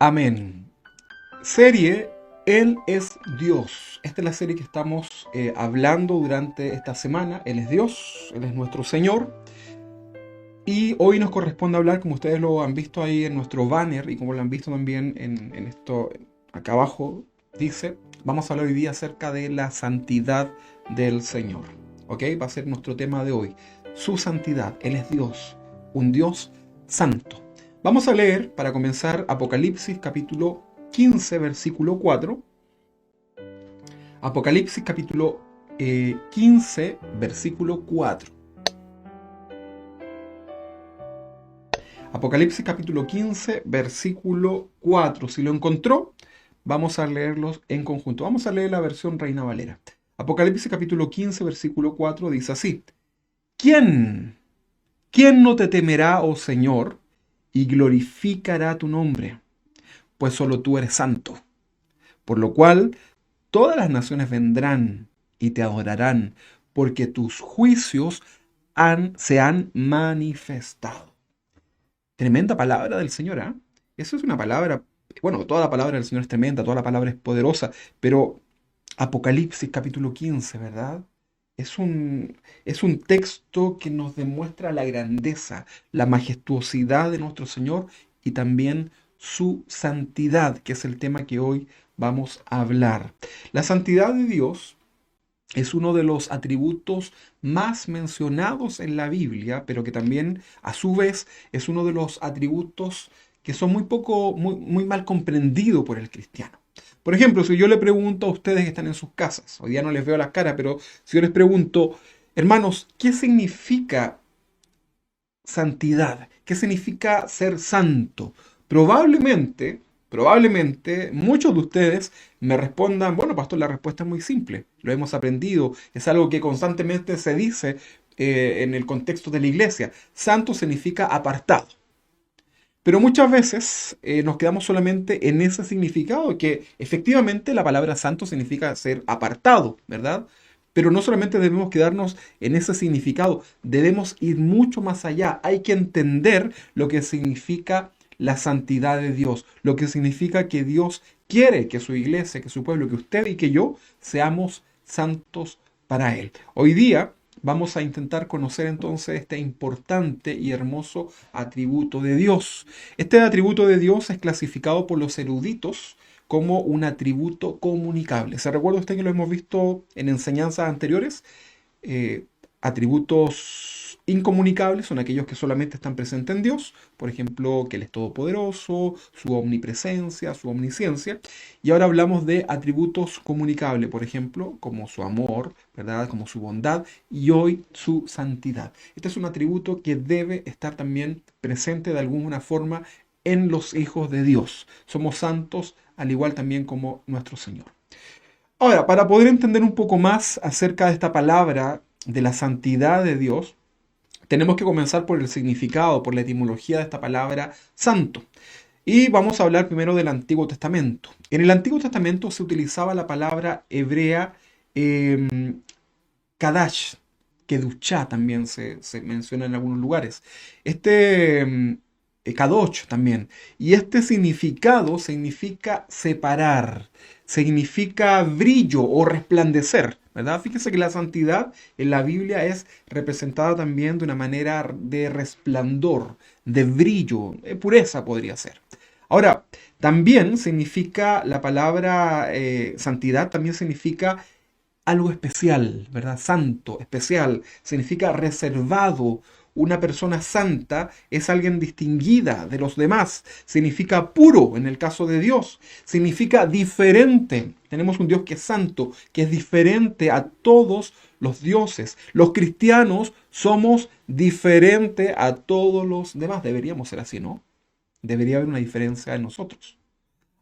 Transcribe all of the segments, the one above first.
Amén. Serie Él es Dios. Esta es la serie que estamos hablando durante esta semana. Él es Dios, Él es nuestro Señor. Y hoy nos corresponde hablar, como ustedes lo han visto ahí en nuestro banner y como lo han visto también en esto acá abajo, dice, vamos a hablar hoy día acerca de la santidad del Señor. ¿Ok? Va a ser nuestro tema de hoy. Su santidad. Él es Dios, un Dios santo. Vamos a leer, para comenzar, Apocalipsis capítulo 15, versículo 4. Apocalipsis capítulo 15, versículo 4. Apocalipsis capítulo 15, versículo 4. Si lo encontró, vamos a leerlos en conjunto. Vamos a leer la versión Reina Valera. Apocalipsis capítulo 15, versículo 4 dice así. ¿Quién? ¿Quién no te temerá, oh Señor, y glorificará tu nombre? Pues solo tú eres santo. Por lo cual todas las naciones vendrán y te adorarán, porque tus juicios se han manifestado. Tremenda palabra del Señor, ¿ah? Eso es una palabra, bueno, toda la palabra del Señor es tremenda, toda la palabra es poderosa, pero Apocalipsis capítulo 15, ¿verdad? Es un, es un texto que nos demuestra la grandeza, la majestuosidad de nuestro Señor y también su santidad, que es el tema que hoy vamos a hablar. La santidad de Dios es uno de los atributos más mencionados en la Biblia, pero que también a su vez es uno de los atributos que son muy mal comprendidos por el cristiano. Por ejemplo, si yo le pregunto a ustedes que están en sus casas, hoy día no les veo las caras, pero si yo les pregunto, hermanos, ¿qué significa santidad? ¿Qué significa ser santo? Probablemente muchos de ustedes me respondan, bueno, pastor, la respuesta es muy simple, lo hemos aprendido, es algo que constantemente se dice en el contexto de la iglesia. Santo significa apartado. Pero muchas veces nos quedamos solamente en ese significado, que efectivamente la palabra santo significa ser apartado, ¿verdad? Pero no solamente debemos quedarnos en ese significado, debemos ir mucho más allá. Hay que entender lo que significa la santidad de Dios, lo que significa que Dios quiere que su iglesia, que su pueblo, que usted y que yo seamos santos para Él. Hoy día vamos a intentar conocer entonces este importante y hermoso atributo de Dios. Este atributo de Dios es clasificado por los eruditos como un atributo comunicable. ¿Se recuerda usted que lo hemos visto en enseñanzas anteriores? Eh, Atributos incomunicables son aquellos que solamente están presentes en Dios, por ejemplo, que Él es todopoderoso, su omnipresencia, su omnisciencia. Y ahora hablamos de atributos comunicables, por ejemplo, como su amor, ¿verdad? Como su bondad y hoy su santidad. Este es un atributo que debe estar también presente de alguna forma en los hijos de Dios. Somos santos al igual también como nuestro Señor. Ahora, para poder entender un poco más acerca de esta palabra de la santidad de Dios, tenemos que comenzar por el significado, por la etimología de esta palabra santo. Y vamos a hablar primero del Antiguo Testamento. En el Antiguo Testamento se utilizaba la palabra hebrea Kadash, Kedushá también se menciona en algunos lugares. Kadosh también. Y este significado significa separar, significa brillo o resplandecer, ¿verdad? Fíjese que la santidad en la Biblia es representada también de una manera de resplandor, de brillo, pureza podría ser. Ahora, también significa la palabra santidad, también significa algo especial, ¿verdad? Santo, especial, significa reservado. Una persona santa es alguien distinguida de los demás. Significa puro en el caso de Dios. Significa diferente. Tenemos un Dios que es santo, que es diferente a todos los dioses. Los cristianos somos diferentes a todos los demás. Deberíamos ser así, ¿no? Debería haber una diferencia en nosotros.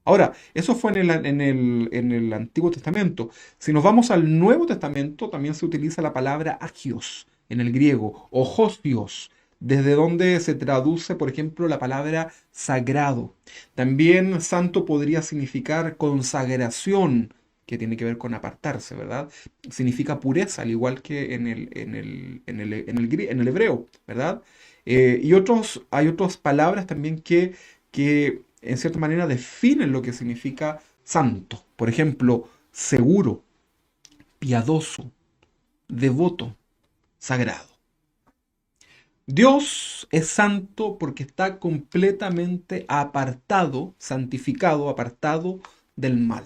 Ahora, eso fue en el Antiguo Testamento. Si nos vamos al Nuevo Testamento, también se utiliza la palabra agios en el griego, o hostios, desde donde se traduce, por ejemplo, la palabra sagrado. También santo podría significar consagración, que tiene que ver con apartarse, ¿verdad? Significa pureza, al igual que en el hebreo, ¿verdad? Hay otras palabras también que en cierta manera definen lo que significa santo. Por ejemplo, seguro, piadoso, devoto, sagrado. Dios es santo porque está completamente apartado, santificado, apartado del mal.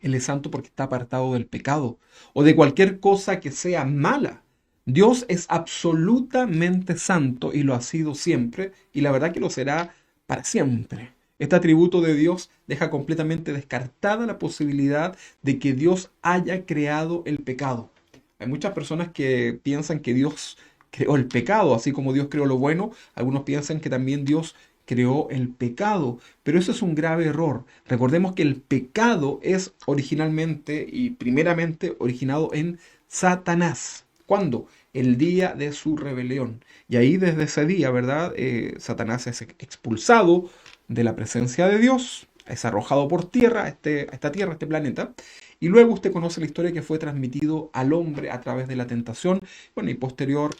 Él es santo porque está apartado del pecado o de cualquier cosa que sea mala. Dios es absolutamente santo y lo ha sido siempre y la verdad que lo será para siempre. Este atributo de Dios deja completamente descartada la posibilidad de que Dios haya creado el pecado. Hay muchas personas que piensan que Dios creó el pecado, así como Dios creó lo bueno, algunos piensan que también Dios creó el pecado, pero eso es un grave error. Recordemos que el pecado es originalmente y primeramente originado en Satanás. ¿Cuándo? El día de su rebelión. Y ahí desde ese día, ¿verdad? Satanás es expulsado de la presencia de Dios, es arrojado por tierra, a esta tierra, a este planeta. Y luego usted conoce la historia que fue transmitido al hombre a través de la tentación, bueno, y posterior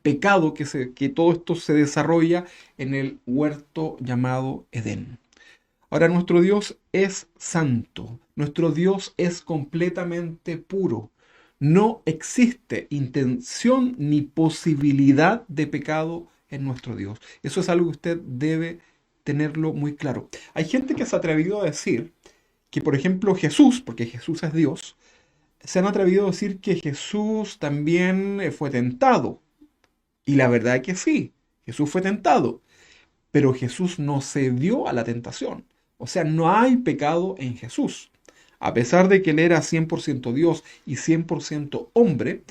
pecado que todo esto se desarrolla en el huerto llamado Edén. Ahora, nuestro Dios es santo, nuestro Dios es completamente puro. No existe intención ni posibilidad de pecado en nuestro Dios. Eso es algo que usted debe tenerlo muy claro. Hay gente que se ha atrevido a decir que, por ejemplo, Jesús, porque Jesús es Dios, se han atrevido a decir que Jesús también fue tentado. Y la verdad es que sí, Jesús fue tentado, pero Jesús no cedió a la tentación. O sea, no hay pecado en Jesús. A pesar de que Él era 100% Dios y 100% hombre,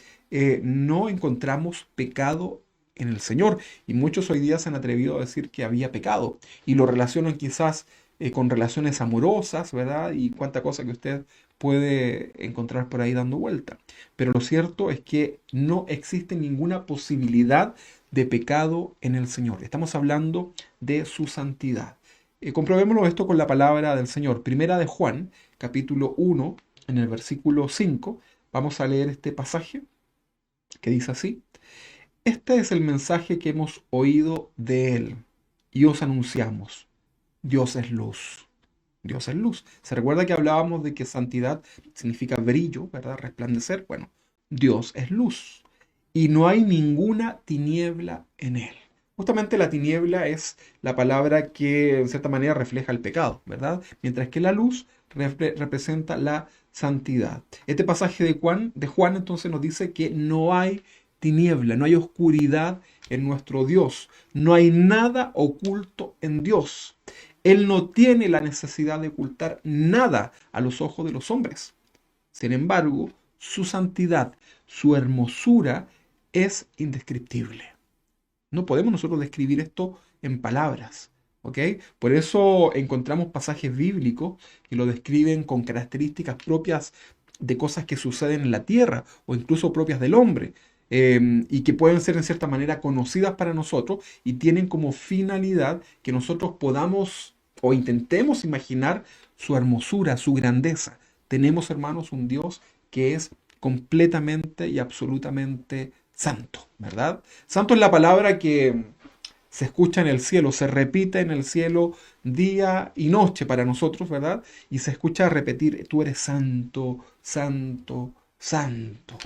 no encontramos pecado en el Señor. Y muchos hoy día se han atrevido a decir que había pecado. Y lo relacionan quizás con relaciones amorosas, ¿verdad? Y cuánta cosa que usted puede encontrar por ahí dando vuelta. Pero lo cierto es que no existe ninguna posibilidad de pecado en el Señor. Estamos hablando de su santidad. Comprobémoslo esto con la palabra del Señor. Primera de Juan, capítulo 1, en el versículo 5. Vamos a leer este pasaje que dice así. Este es el mensaje que hemos oído de Él y os anunciamos. Dios es luz. Dios es luz. ¿Se recuerda que hablábamos de que santidad significa brillo, ¿verdad? Resplandecer. Bueno, Dios es luz. Y no hay ninguna tiniebla en Él. Justamente la tiniebla es la palabra que en cierta manera refleja el pecado, ¿verdad? Mientras que la luz representa la santidad. Este pasaje de Juan entonces nos dice que no hay tiniebla, no hay oscuridad en nuestro Dios, no hay nada oculto en Dios. Él no tiene la necesidad de ocultar nada a los ojos de los hombres. Sin embargo, su santidad, su hermosura es indescriptible. No podemos nosotros describir esto en palabras, ¿ok? Por eso encontramos pasajes bíblicos que lo describen con características propias de cosas que suceden en la tierra o incluso propias del hombre. Y que pueden ser en cierta manera conocidas para nosotros y tienen como finalidad que nosotros podamos o intentemos imaginar su hermosura, su grandeza. Tenemos, hermanos, un Dios que es completamente y absolutamente santo, ¿verdad? Santo es la palabra que se escucha en el cielo, se repite en el cielo día y noche para nosotros, ¿verdad? Y se escucha repetir, tú eres santo, santo, santo.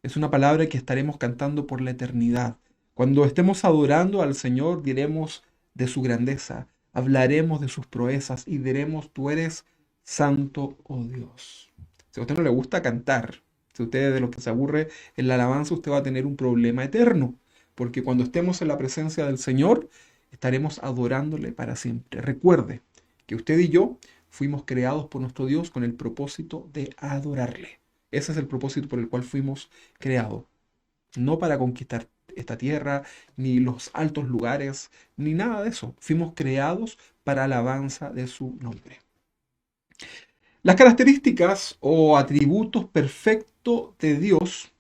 Es una palabra que estaremos cantando por la eternidad. Cuando estemos adorando al Señor, diremos de su grandeza, hablaremos de sus proezas y diremos, tú eres santo, oh Dios. Si a usted no le gusta cantar, si usted es de los que se aburre en la alabanza, usted va a tener un problema eterno. Porque cuando estemos en la presencia del Señor, estaremos adorándole para siempre. Recuerde que usted y yo fuimos creados por nuestro Dios con el propósito de adorarle. Ese es el propósito por el cual fuimos creados. No para conquistar esta tierra, ni los altos lugares, ni nada de eso. Fuimos creados para alabanza de su nombre. Las características o atributos perfectos de Dios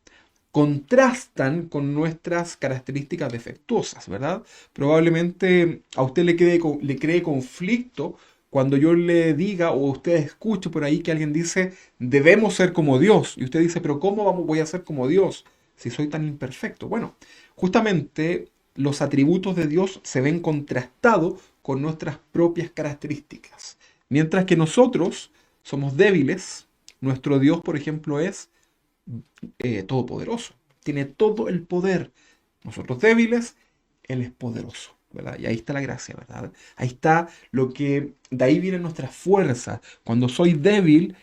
contrastan con nuestras características defectuosas, ¿verdad? Probablemente a usted le cree conflicto cuando yo le diga o usted escuche por ahí que alguien dice, debemos ser como Dios. Y usted dice, pero ¿cómo voy a ser como Dios si soy tan imperfecto? Bueno, justamente los atributos de Dios se ven contrastados con nuestras propias características. Mientras que nosotros somos débiles, nuestro Dios, por ejemplo, es todopoderoso. Tiene todo el poder. Nosotros débiles, Él es poderoso, ¿verdad? Y ahí está la gracia, ¿verdad? Ahí está de ahí viene nuestra fuerza. Cuando soy débil,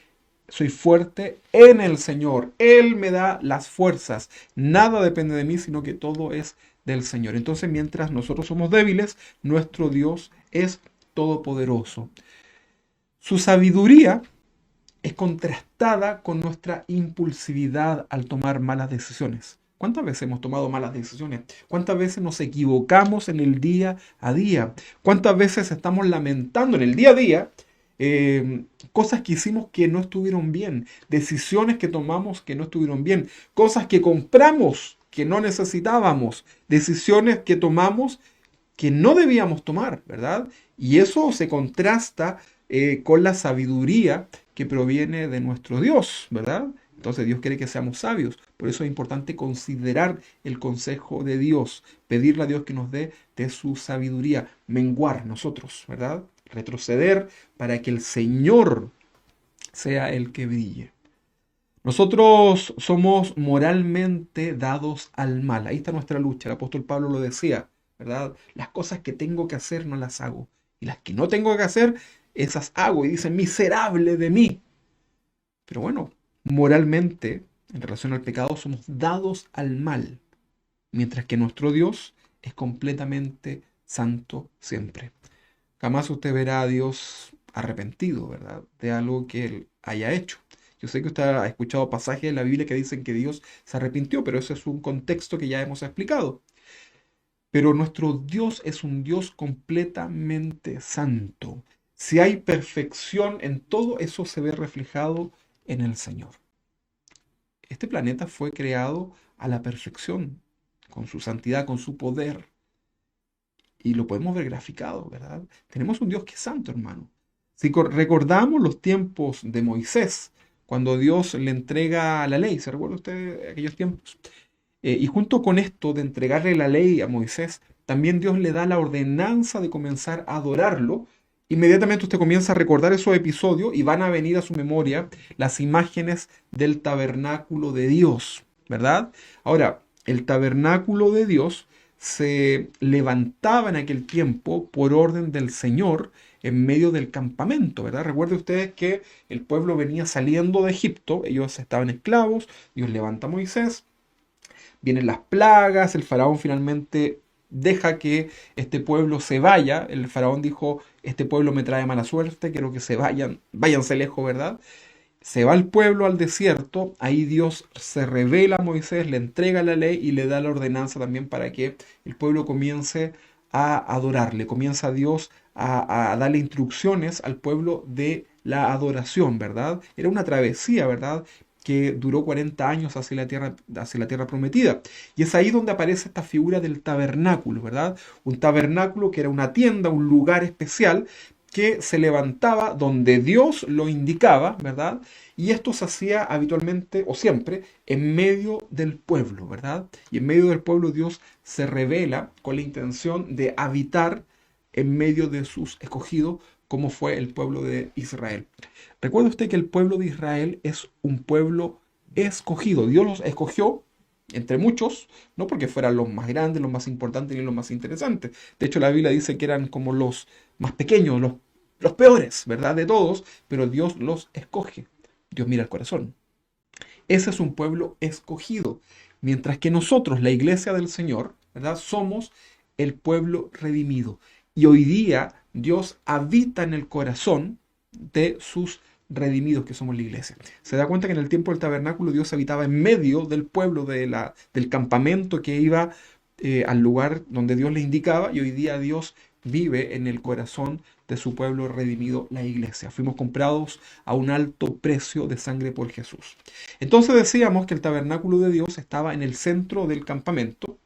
soy fuerte en el Señor. Él me da las fuerzas. Nada depende de mí, sino que todo es del Señor. Entonces, mientras nosotros somos débiles, nuestro Dios es todopoderoso. Su sabiduría es contrastada con nuestra impulsividad al tomar malas decisiones. ¿Cuántas veces hemos tomado malas decisiones? ¿Cuántas veces nos equivocamos en el día a día? ¿Cuántas veces estamos lamentando en el día a día cosas que hicimos que no estuvieron bien? Decisiones que tomamos que no estuvieron bien. Cosas que compramos que no necesitábamos. Decisiones que tomamos que no debíamos tomar, ¿verdad? Y eso se contrasta con la sabiduría que proviene de nuestro Dios, ¿verdad? Entonces Dios quiere que seamos sabios. Por eso es importante considerar el consejo de Dios, pedirle a Dios que nos dé de su sabiduría, menguar nosotros, ¿verdad? Retroceder para que el Señor sea el que brille. Nosotros somos moralmente dados al mal. Ahí está nuestra lucha. El apóstol Pablo lo decía, ¿verdad? Las cosas que tengo que hacer no las hago. Y las que no tengo que hacer, esas hago. Y dice, miserable de mí. Pero bueno, moralmente, en relación al pecado, somos dados al mal. Mientras que nuestro Dios es completamente santo siempre. Jamás usted verá a Dios arrepentido, ¿verdad? De algo que Él haya hecho. Yo sé que usted ha escuchado pasajes de la Biblia que dicen que Dios se arrepintió, pero ese es un contexto que ya hemos explicado. Pero nuestro Dios es un Dios completamente santo. Si hay perfección en todo, eso se ve reflejado en el Señor. Este planeta fue creado a la perfección, con su santidad, con su poder. Y lo podemos ver graficado, ¿verdad? Tenemos un Dios que es santo, hermano. Si recordamos los tiempos de Moisés, cuando Dios le entrega la ley, ¿se recuerda usted aquellos tiempos? Y junto con esto de entregarle la ley a Moisés, también Dios le da la ordenanza de comenzar a adorarlo. Inmediatamente usted comienza a recordar esos episodios y van a venir a su memoria las imágenes del tabernáculo de Dios, ¿verdad? Ahora, el tabernáculo de Dios se levantaba en aquel tiempo por orden del Señor en medio del campamento, ¿verdad? Recuerden ustedes que el pueblo venía saliendo de Egipto, ellos estaban esclavos, Dios levanta a Moisés, vienen las plagas, el faraón finalmente deja que este pueblo se vaya, el faraón dijo, este pueblo me trae mala suerte, quiero que se vayan, váyanse lejos, ¿verdad? Se va el pueblo al desierto, ahí Dios se revela a Moisés, le entrega la ley y le da la ordenanza también para que el pueblo comience a adorarle, comienza Dios a darle instrucciones al pueblo de la adoración, ¿verdad? Era una travesía, ¿verdad? Que duró 40 años hacia la tierra prometida. Y es ahí donde aparece esta figura del tabernáculo, ¿verdad? Un tabernáculo que era una tienda, un lugar especial que se levantaba donde Dios lo indicaba, ¿verdad? Y esto se hacía habitualmente o siempre en medio del pueblo, ¿verdad? Y en medio del pueblo Dios se revela con la intención de habitar en medio de sus escogidos, como fue el pueblo de Israel. Recuerde usted que el pueblo de Israel es un pueblo escogido. Dios los escogió entre muchos, no porque fueran los más grandes, los más importantes ni los más interesantes. De hecho, la Biblia dice que eran como los más pequeños, los peores, ¿verdad? De todos, pero Dios los escoge. Dios mira el corazón. Ese es un pueblo escogido. Mientras que nosotros, la iglesia del Señor, ¿verdad? Somos el pueblo redimido. Y hoy día Dios habita en el corazón de sus redimidos, que somos la iglesia. Se da cuenta que en el tiempo del tabernáculo Dios habitaba en medio del pueblo, del campamento que iba al lugar donde Dios le indicaba, y hoy día Dios vive en el corazón de su pueblo redimido, la iglesia. Fuimos comprados a un alto precio de sangre por Jesús. Entonces decíamos que el tabernáculo de Dios estaba en el centro del campamento.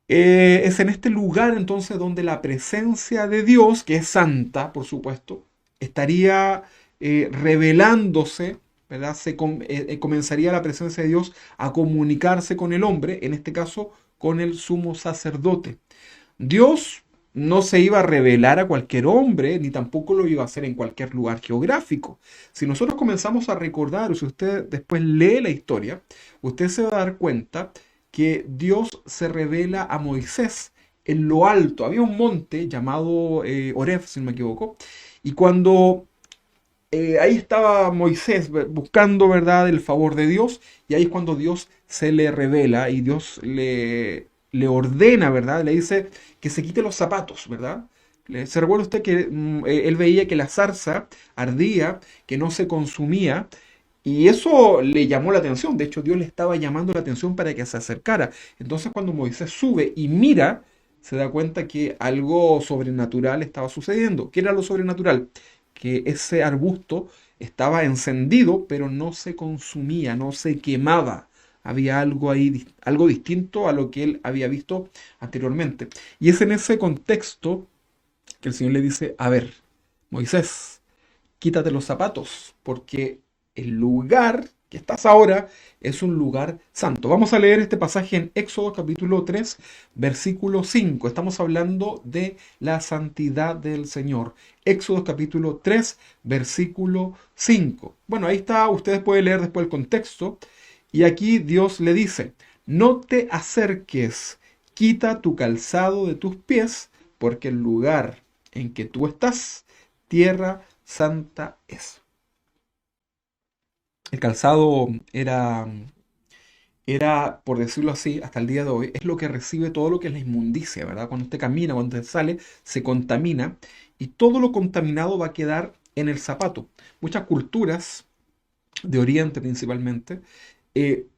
Es en este lugar entonces donde la presencia de Dios, que es santa, por supuesto, estaría revelándose, ¿verdad? Comenzaría la presencia de Dios a comunicarse con el hombre, en este caso con el sumo sacerdote. Dios no se iba a revelar a cualquier hombre, ni tampoco lo iba a hacer en cualquier lugar geográfico. Si nosotros comenzamos a recordar, o si usted después lee la historia, usted se va a dar cuenta que Dios se revela a Moisés en lo alto. Había un monte llamado Oreb, si no me equivoco, y cuando ahí estaba Moisés buscando, ¿verdad?, el favor de Dios, y ahí es cuando Dios se le revela y Dios le ordena, ¿verdad? Le dice que se quite los zapatos, ¿verdad? ¿Se recuerda usted que él veía que la zarza ardía, que no se consumía? Y eso le llamó la atención. De hecho, Dios le estaba llamando la atención para que se acercara. Entonces, cuando Moisés sube y mira, se da cuenta que algo sobrenatural estaba sucediendo. ¿Qué era lo sobrenatural? Que ese arbusto estaba encendido, pero no se consumía, no se quemaba. Había algo ahí, algo distinto a lo que él había visto anteriormente. Y es en ese contexto que el Señor le dice, a ver, Moisés, quítate los zapatos, porque el lugar que estás ahora es un lugar santo. Vamos a leer este pasaje en Éxodo capítulo 3, versículo 5. Estamos hablando de la santidad del Señor. Éxodo capítulo 3, versículo 5. Bueno, ahí está, ustedes pueden leer después el contexto. Y aquí Dios le dice, no te acerques, quita tu calzado de tus pies, porque el lugar en que tú estás, tierra santa es. El calzado era, por decirlo así, hasta el día de hoy, es lo que recibe todo lo que es la inmundicia, ¿verdad? Cuando usted camina, cuando usted sale, se contamina y todo lo contaminado va a quedar en el zapato. Muchas culturas, de Oriente principalmente,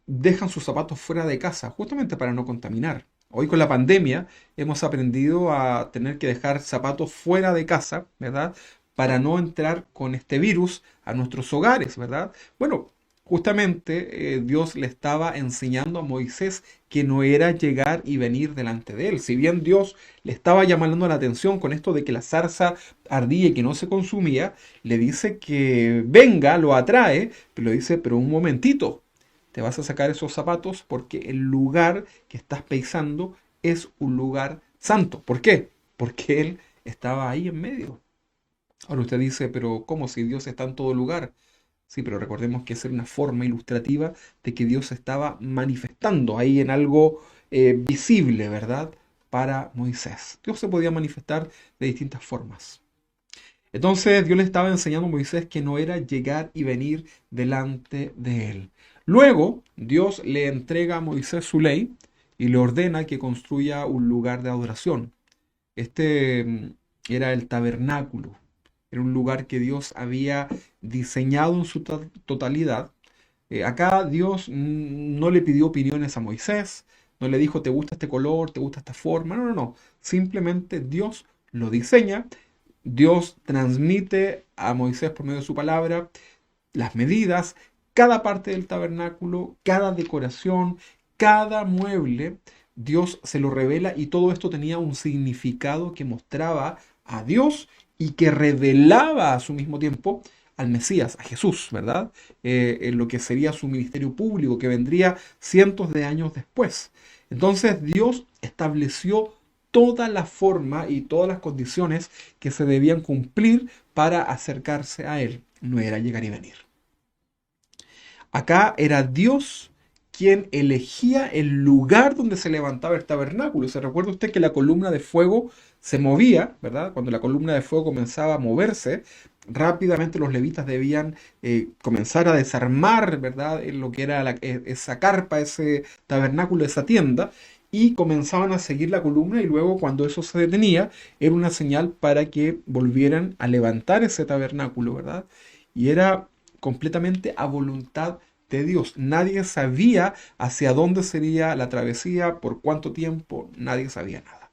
dejan sus zapatos fuera de casa, justamente para no contaminar. Hoy con la pandemia hemos aprendido a tener que dejar zapatos fuera de casa, ¿verdad? Para no entrar con este virus a nuestros hogares, ¿verdad? Bueno, justamente Dios le estaba enseñando a Moisés que no era llegar y venir delante de él. Si bien Dios le estaba llamando la atención con esto de que la zarza ardía y que no se consumía, le dice que venga, lo atrae, pero le dice, pero un momentito, te vas a sacar esos zapatos porque el lugar que estás pisando es un lugar santo. ¿Por qué? Porque Él estaba ahí en medio. Ahora usted dice, pero ¿cómo si Dios está en todo lugar? Sí, pero recordemos que es una forma ilustrativa de que Dios estaba manifestando ahí en algo visible, ¿verdad? Para Moisés. Dios se podía manifestar de distintas formas. Entonces Dios le estaba enseñando a Moisés que no era llegar y venir delante de él. Luego Dios le entrega a Moisés su ley y le ordena que construya un lugar de adoración. Este era el tabernáculo. Era un lugar que Dios había diseñado en su totalidad. Acá Dios no le pidió opiniones a Moisés, no le dijo, ¿te gusta este color? ¿Te gusta esta forma? No, no, no. Simplemente Dios lo diseña. Dios transmite a Moisés por medio de su palabra las medidas, cada parte del tabernáculo, cada decoración, cada mueble. Dios se lo revela y todo esto tenía un significado que mostraba a Dios y que revelaba a su mismo tiempo al Mesías, a Jesús, ¿verdad? En lo que sería su ministerio público, que vendría cientos de años después. Entonces Dios estableció toda la forma y todas las condiciones que se debían cumplir para acercarse a Él. No era llegar y venir. Acá era Dios quien elegía el lugar donde se levantaba el tabernáculo. ¿Se recuerda usted que la columna de fuego se movía, ¿verdad? Cuando la columna de fuego comenzaba a moverse, rápidamente los levitas debían comenzar a desarmar, ¿verdad? En lo que era esa carpa, ese tabernáculo, esa tienda, y comenzaban a seguir la columna y luego cuando eso se detenía, era una señal para que volvieran a levantar ese tabernáculo, ¿verdad? Y era completamente a voluntad de Dios. Nadie sabía hacia dónde sería la travesía, por cuánto tiempo, nadie sabía nada.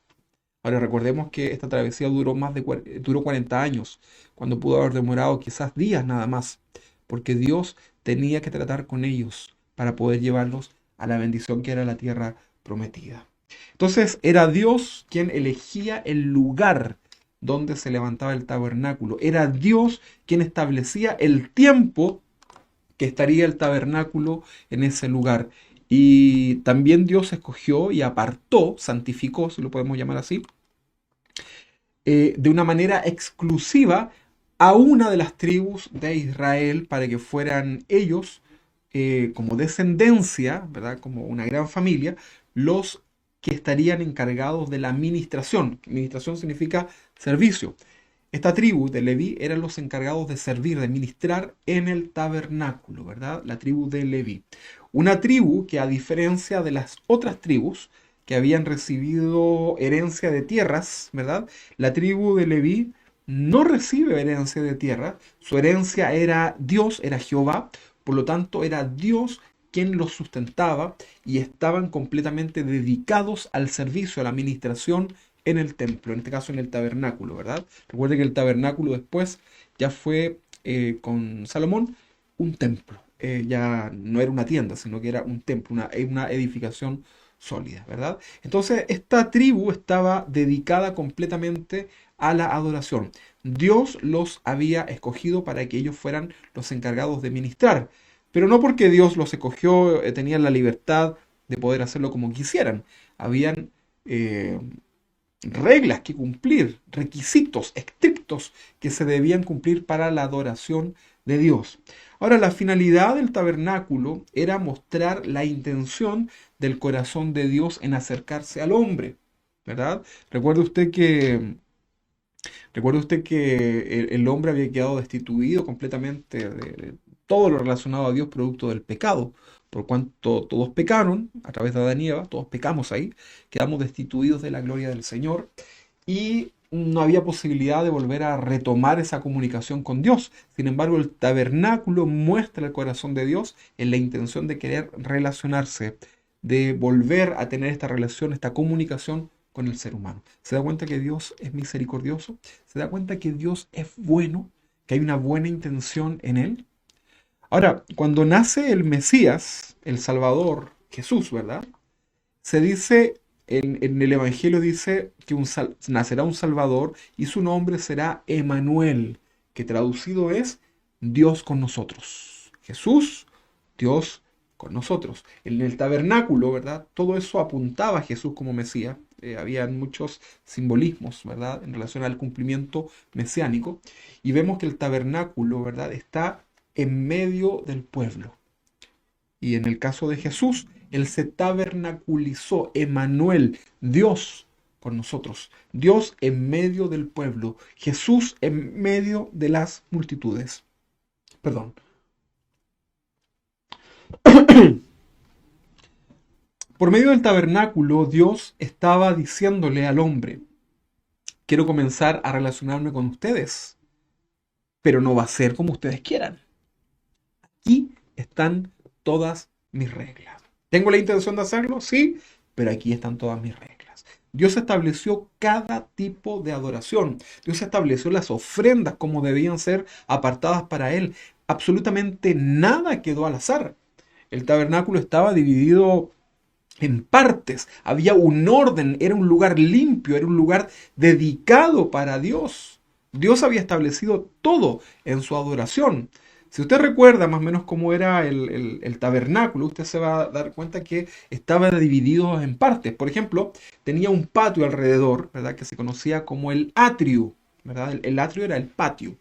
Ahora recordemos que esta travesía duró 40 años, cuando pudo haber demorado quizás días nada más, porque Dios tenía que tratar con ellos para poder llevarlos a la bendición que era la tierra prometida. Entonces era Dios quien elegía el lugar donde se levantaba el tabernáculo. Era Dios quien establecía el tiempo que estaría el tabernáculo en ese lugar. Y también Dios escogió y apartó, santificó, si lo podemos llamar así, de una manera exclusiva a una de las tribus de Israel para que fueran ellos, como descendencia, ¿verdad? Como una gran familia, los que estarían encargados de la administración. Administración significa servicio. Esta tribu de Leví eran los encargados de servir, de ministrar en el tabernáculo, ¿verdad? La tribu de Leví. Una tribu que, a diferencia de las otras tribus que habían recibido herencia de tierras, ¿verdad? La tribu de Leví no recibe herencia de tierra. Su herencia era Dios, era Jehová. Por lo tanto, era Dios quien los sustentaba y estaban completamente dedicados al servicio, a la administración en el templo, en este caso en el tabernáculo, ¿verdad? Recuerde que el tabernáculo después ya fue con Salomón un templo. Ya no era una tienda, sino que era un templo, una edificación sólida, ¿verdad? Entonces, esta tribu estaba dedicada completamente a la adoración. Dios los había escogido para que ellos fueran los encargados de ministrar, pero no porque Dios los escogió, tenían la libertad de poder hacerlo como quisieran. Habían eh, reglas que cumplir, requisitos estrictos que se debían cumplir para la adoración de Dios. Ahora, la finalidad del tabernáculo era mostrar la intención del corazón de Dios en acercarse al hombre, ¿verdad? Recuerde usted que el hombre había quedado destituido completamente de todo lo relacionado a Dios producto del pecado. Por cuanto todos pecaron a través de Adán y Eva, todos pecamos ahí, quedamos destituidos de la gloria del Señor y no había posibilidad de volver a retomar esa comunicación con Dios. Sin embargo, el tabernáculo muestra el corazón de Dios en la intención de querer relacionarse, de volver a tener esta relación, esta comunicación con el ser humano. ¿Se da cuenta que Dios es misericordioso? ¿Se da cuenta que Dios es bueno? ¿Que hay una buena intención en Él? Ahora, cuando nace el Mesías, el Salvador, Jesús, ¿verdad? Se dice, en el Evangelio dice que nacerá un Salvador y su nombre será Emanuel, que traducido es Dios con nosotros. Jesús, Dios con nosotros. En el tabernáculo, ¿verdad? Todo eso apuntaba a Jesús como Mesías. Habían muchos simbolismos, ¿verdad? En relación al cumplimiento mesiánico. Y vemos que el tabernáculo, ¿verdad? Está en medio del pueblo. Y en el caso de Jesús, Él se tabernaculizó, Emanuel, Dios con nosotros, Dios en medio del pueblo, Jesús en medio de las multitudes. Perdón. Por medio del tabernáculo, Dios estaba diciéndole al hombre, quiero comenzar a relacionarme con ustedes, pero no va a ser como ustedes quieran. Aquí están todas mis reglas. ¿Tengo la intención de hacerlo? Sí, pero aquí están todas mis reglas. Dios estableció cada tipo de adoración. Dios estableció las ofrendas como debían ser apartadas para Él. Absolutamente nada quedó al azar. El tabernáculo estaba dividido en partes. Había un orden, era un lugar limpio, era un lugar dedicado para Dios. Dios había establecido todo en su adoración. Si usted recuerda más o menos cómo era el tabernáculo, usted se va a dar cuenta que estaba dividido en partes. Por ejemplo, tenía un patio alrededor, ¿verdad? Que se conocía como el atrio, ¿verdad? El atrio era el patio.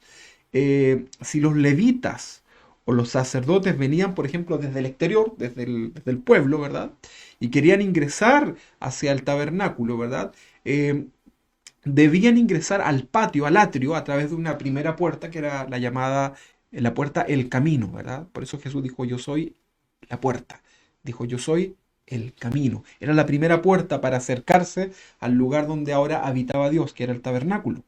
Si los levitas o los sacerdotes venían, por ejemplo, desde el exterior, desde el pueblo, ¿verdad? Y querían ingresar hacia el tabernáculo, ¿verdad? Debían ingresar al patio, al atrio, a través de una primera puerta que era la llamada la puerta el camino, ¿verdad? Por eso Jesús dijo, yo soy la puerta. Dijo, yo soy el camino. Era la primera puerta para acercarse al lugar donde ahora habitaba Dios, que era el tabernáculo.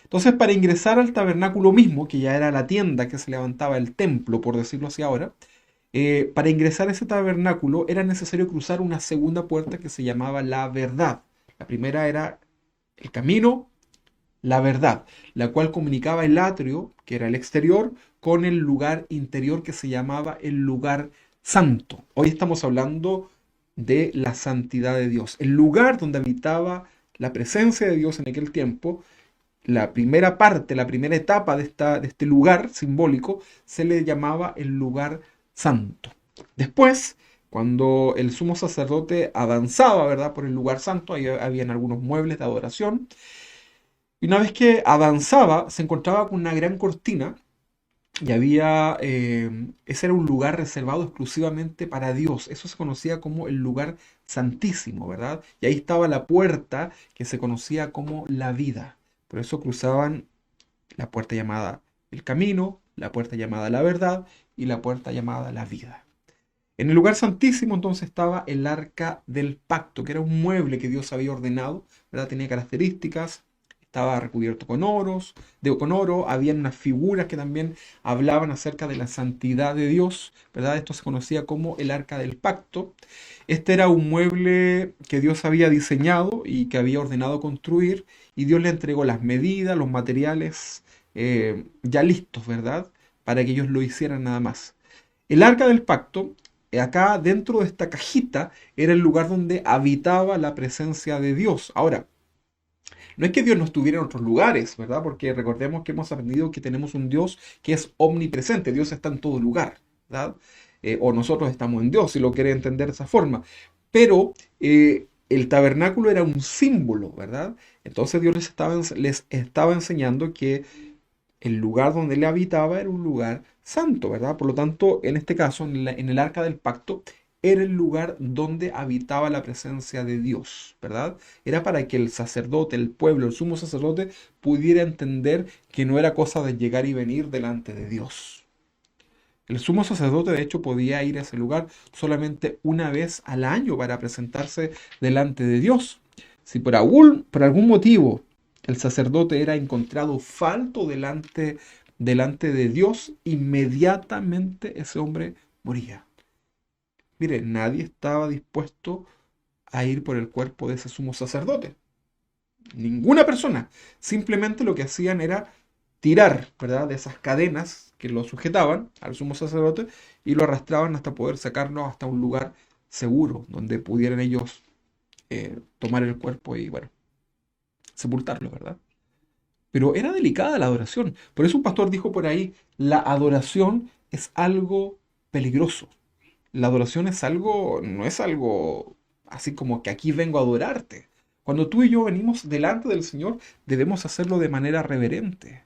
Entonces, para ingresar al tabernáculo mismo, que ya era la tienda que se levantaba, el templo, por decirlo así ahora, para ingresar a ese tabernáculo era necesario cruzar una segunda puerta que se llamaba la verdad. La primera era el camino, la verdad, la cual comunicaba el atrio, que era el exterior, con el lugar interior que se llamaba el lugar santo. Hoy estamos hablando de la santidad de Dios, el lugar donde habitaba la presencia de Dios en aquel tiempo. La primera parte, la primera etapa de este lugar simbólico se le llamaba el lugar santo. Después Cuando el sumo sacerdote avanzaba, ¿verdad?, por el lugar santo, ahí habían algunos muebles de adoración, y una vez que avanzaba, se encontraba con una gran cortina y ese era un lugar reservado exclusivamente para Dios. Eso se conocía como el lugar santísimo, ¿verdad? Y ahí estaba la puerta que se conocía como la vida. Por eso cruzaban la puerta llamada el camino, la puerta llamada la verdad y la puerta llamada la vida. En el lugar santísimo entonces estaba el arca del pacto, que era un mueble que Dios había ordenado, ¿verdad? Tenía características, estaba recubierto con oro, habían unas figuras que también hablaban acerca de la santidad de Dios, ¿verdad? Esto se conocía como el arca del pacto. Este era un mueble que Dios había diseñado y que había ordenado construir, y Dios le entregó las medidas, los materiales ya listos, ¿verdad? Para que ellos lo hicieran nada más. El arca del pacto, acá dentro de esta cajita, era el lugar donde habitaba la presencia de Dios. Ahora, no es que Dios no estuviera en otros lugares, ¿verdad? Porque recordemos que hemos aprendido que tenemos un Dios que es omnipresente. Dios está en todo lugar, ¿verdad? O nosotros estamos en Dios, si lo quiere entender de esa forma. Pero el tabernáculo era un símbolo, ¿verdad? Entonces Dios les estaba enseñando que el lugar donde él habitaba era un lugar santo, ¿verdad? Por lo tanto, en este caso, en el arca del pacto, era el lugar donde habitaba la presencia de Dios, ¿verdad? Era para que el sacerdote, el pueblo, el sumo sacerdote, pudiera entender que no era cosa de llegar y venir delante de Dios. El sumo sacerdote, de hecho, podía ir a ese lugar solamente una vez al año para presentarse delante de Dios. Si por algún motivo el sacerdote era encontrado falto delante de Dios, inmediatamente ese hombre moría. Mire, nadie estaba dispuesto a ir por el cuerpo de ese sumo sacerdote. Ninguna persona. Simplemente lo que hacían era tirar, ¿verdad?, de esas cadenas que lo sujetaban al sumo sacerdote y lo arrastraban hasta poder sacarlo hasta un lugar seguro donde pudieran ellos tomar el cuerpo y, bueno, sepultarlo, ¿verdad? Pero era delicada la adoración. Por eso un pastor dijo por ahí, la adoración es algo peligroso. La adoración es algo, no es algo así como que aquí vengo a adorarte. Cuando tú y yo venimos delante del Señor, debemos hacerlo de manera reverente.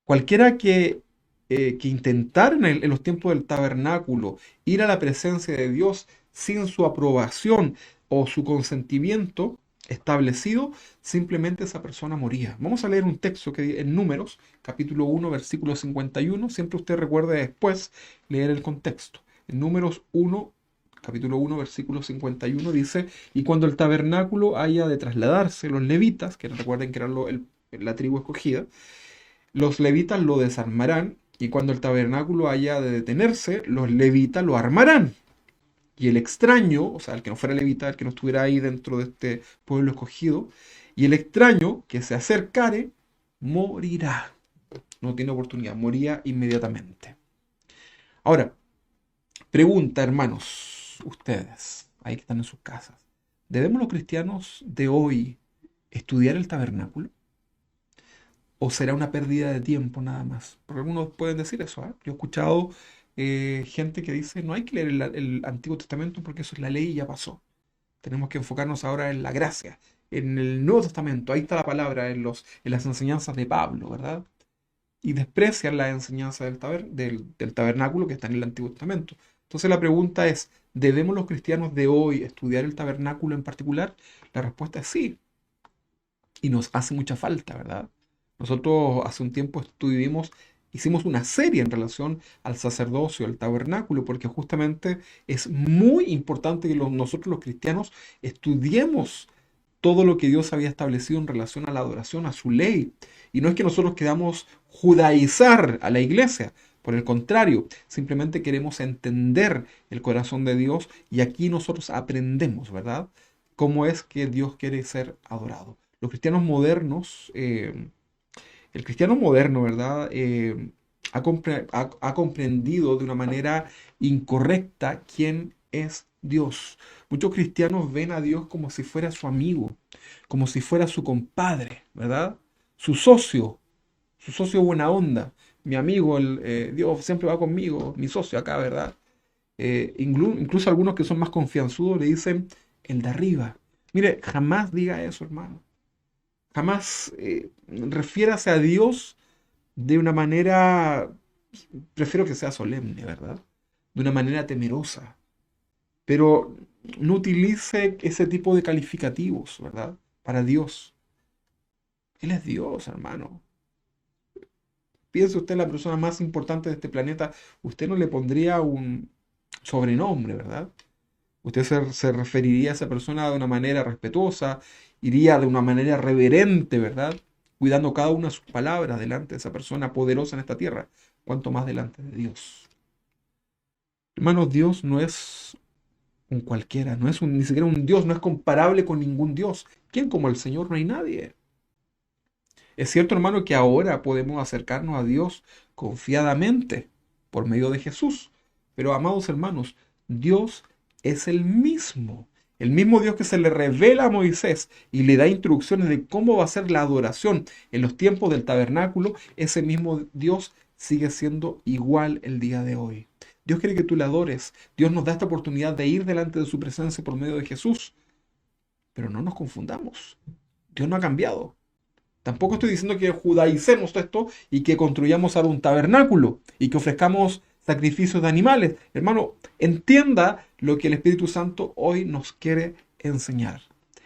Cualquiera que intentara en los tiempos del tabernáculo ir a la presencia de Dios sin su aprobación o su consentimiento establecido, simplemente esa persona moría. Vamos a leer un texto que en Números, capítulo 1, versículo 51. Siempre usted recuerde después leer el contexto. En Números 1, capítulo 1, versículo 51 dice, y cuando el tabernáculo haya de trasladarse, los levitas, que recuerden que eran la tribu escogida, los levitas lo desarmarán, y cuando el tabernáculo haya de detenerse, los levitas lo armarán. Y el extraño, o sea, el que no fuera levita, el que no estuviera ahí dentro de este pueblo escogido, y el extraño que se acercare, morirá. No tiene oportunidad, moría inmediatamente. Ahora, pregunta, hermanos, ustedes, ahí que están en sus casas, ¿debemos los cristianos de hoy estudiar el tabernáculo? ¿O será una pérdida de tiempo nada más? Porque algunos pueden decir eso, ¿eh? Yo he escuchado gente que dice, no hay que leer el Antiguo Testamento porque eso es la ley y ya pasó. Tenemos que enfocarnos ahora en la gracia, en el Nuevo Testamento. Ahí está la palabra, en las enseñanzas de Pablo, ¿verdad? Y desprecian la enseñanza del tabernáculo que está en el Antiguo Testamento. Entonces la pregunta es, ¿debemos los cristianos de hoy estudiar el tabernáculo en particular? La respuesta es sí, y nos hace mucha falta, ¿verdad? Nosotros hace un tiempo hicimos una serie en relación al sacerdocio, al tabernáculo, porque justamente es muy importante que nosotros los cristianos estudiemos todo lo que Dios había establecido en relación a la adoración, a su ley. Y no es que nosotros queramos judaizar a la iglesia, por el contrario, simplemente queremos entender el corazón de Dios y aquí nosotros aprendemos, ¿verdad? Cómo es que Dios quiere ser adorado. Los cristianos modernos, el cristiano moderno, ¿verdad? Ha comprendido de una manera incorrecta quién es Dios. Muchos cristianos ven a Dios como si fuera su amigo, como si fuera su compadre, ¿verdad? Su socio buena onda, mi amigo, Dios siempre va conmigo, mi socio acá, ¿verdad? Incluso algunos que son más confianzudos le dicen el de arriba. Mire, jamás diga eso, hermano. Jamás refiérase a Dios de una manera, prefiero que sea solemne, ¿verdad? De una manera temerosa. Pero no utilice ese tipo de calificativos, ¿verdad? Para Dios. Él es Dios, hermano. Piense usted en la persona más importante de este planeta, usted no le pondría un sobrenombre, ¿verdad? Usted se referiría a esa persona de una manera respetuosa, iría de una manera reverente, ¿verdad? Cuidando cada una de sus palabras delante de esa persona poderosa en esta tierra, cuanto más delante de Dios. Hermanos, Dios no es un cualquiera, no es ni siquiera un Dios, no es comparable con ningún Dios. ¿Quién como el Señor? No hay nadie. Es cierto, hermano, que ahora podemos acercarnos a Dios confiadamente por medio de Jesús. Pero, amados hermanos, Dios es el mismo Dios que se le revela a Moisés y le da instrucciones de cómo va a ser la adoración en los tiempos del tabernáculo. Ese mismo Dios sigue siendo igual el día de hoy. Dios quiere que tú le adores. Dios nos da esta oportunidad de ir delante de su presencia por medio de Jesús. Pero no nos confundamos. Dios no ha cambiado. Tampoco estoy diciendo que judaicemos esto y que construyamos ahora un tabernáculo y que ofrezcamos sacrificios de animales. Hermano, entienda lo que el Espíritu Santo hoy nos quiere enseñar.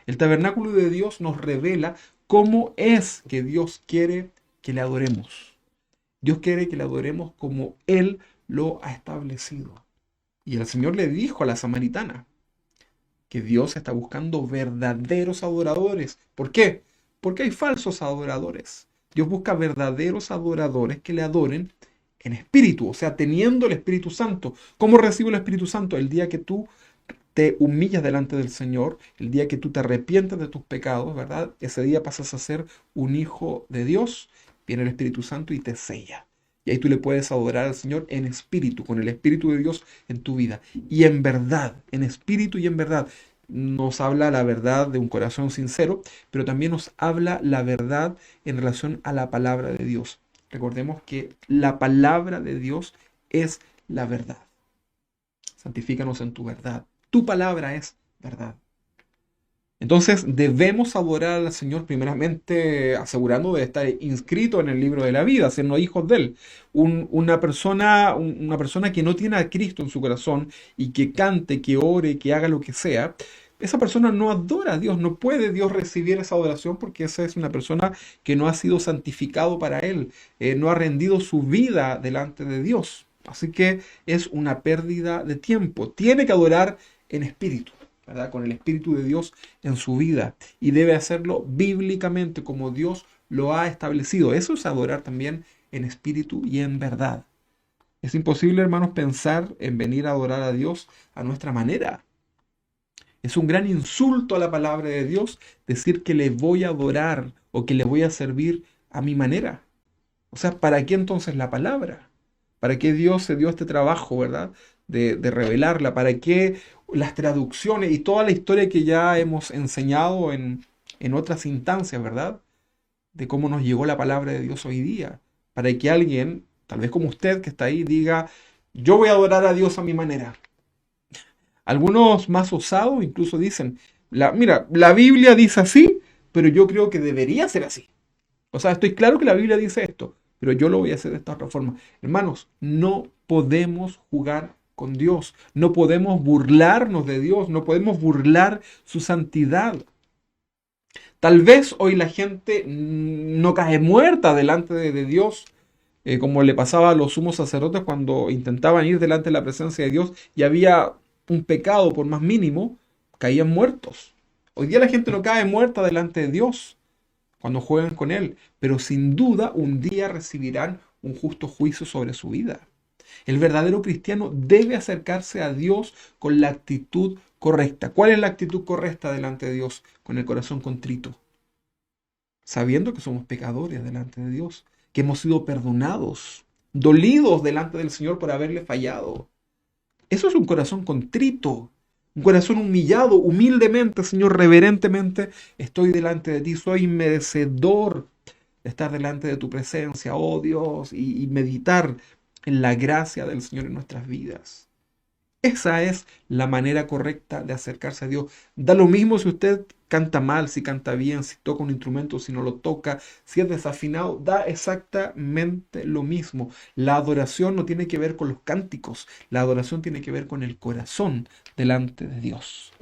El tabernáculo de Dios nos revela cómo es que Dios quiere que le adoremos. Dios quiere que le adoremos como Él lo ha establecido. Y el Señor le dijo a la samaritana que Dios está buscando verdaderos adoradores. ¿Por qué? Porque hay falsos adoradores. Dios busca verdaderos adoradores que le adoren en espíritu, o sea, teniendo el Espíritu Santo. ¿Cómo recibo el Espíritu Santo? El día que tú te humillas delante del Señor, el día que tú te arrepientes de tus pecados, ¿verdad? Ese día pasas a ser un hijo de Dios, viene el Espíritu Santo y te sella. Y ahí tú le puedes adorar al Señor en espíritu, con el Espíritu de Dios en tu vida. Y en verdad, en espíritu y en verdad. Nos habla la verdad de un corazón sincero, pero también nos habla la verdad en relación a la palabra de Dios. Recordemos que la palabra de Dios es la verdad. Santifícanos en tu verdad. Tu palabra es verdad. Entonces debemos adorar al Señor primeramente asegurando de estar inscrito en el libro de la vida, siendo hijos de Él. Una persona que no tiene a Cristo en su corazón y que cante, que ore, que haga lo que sea, esa persona no adora a Dios, no puede Dios recibir esa adoración porque esa es una persona que no ha sido santificado para Él, no ha rendido su vida delante de Dios. Así que es una pérdida de tiempo. Tiene que adorar en espíritu, ¿verdad? Con el Espíritu de Dios en su vida. Y debe hacerlo bíblicamente, como Dios lo ha establecido. Eso es adorar también en espíritu y en verdad. Es imposible, hermanos, pensar en venir a adorar a Dios a nuestra manera. Es un gran insulto a la palabra de Dios decir que le voy a adorar o que le voy a servir a mi manera. O sea, ¿para qué entonces la palabra? ¿Para qué Dios se dio este trabajo, verdad? De revelarla. ¿Para qué las traducciones y toda la historia que ya hemos enseñado en otras instancias, verdad? De cómo nos llegó la palabra de Dios hoy día. Para que alguien, tal vez como usted que está ahí, diga, yo voy a adorar a Dios a mi manera. Algunos más osados incluso dicen, mira, la Biblia dice así, pero yo creo que debería ser así. O sea, estoy claro que la Biblia dice esto, pero yo lo voy a hacer de esta otra forma. Hermanos, no podemos jugar con Dios, no podemos burlarnos de Dios, no podemos burlar su santidad. Tal vez hoy la gente no cae muerta delante de Dios, como le pasaba a los sumos sacerdotes cuando intentaban ir delante de la presencia de Dios y había un pecado por más mínimo, caían muertos. Hoy día la gente no cae muerta delante de Dios cuando juegan con Él, pero sin duda un día recibirán un justo juicio sobre su vida. El verdadero cristiano debe acercarse a Dios con la actitud correcta. ¿Cuál es la actitud correcta delante de Dios? Con el corazón contrito, sabiendo que somos pecadores delante de Dios, que hemos sido perdonados, dolidos delante del Señor por haberle fallado. Eso es un corazón contrito, un corazón humillado, humildemente, Señor, reverentemente, estoy delante de ti, soy merecedor de estar delante de tu presencia, oh Dios, y meditar en la gracia del Señor en nuestras vidas. Esa es la manera correcta de acercarse a Dios. Da lo mismo si usted canta mal, si canta bien, si toca un instrumento, si no lo toca, si es desafinado, da exactamente lo mismo. La adoración no tiene que ver con los cánticos, la adoración tiene que ver con el corazón delante de Dios.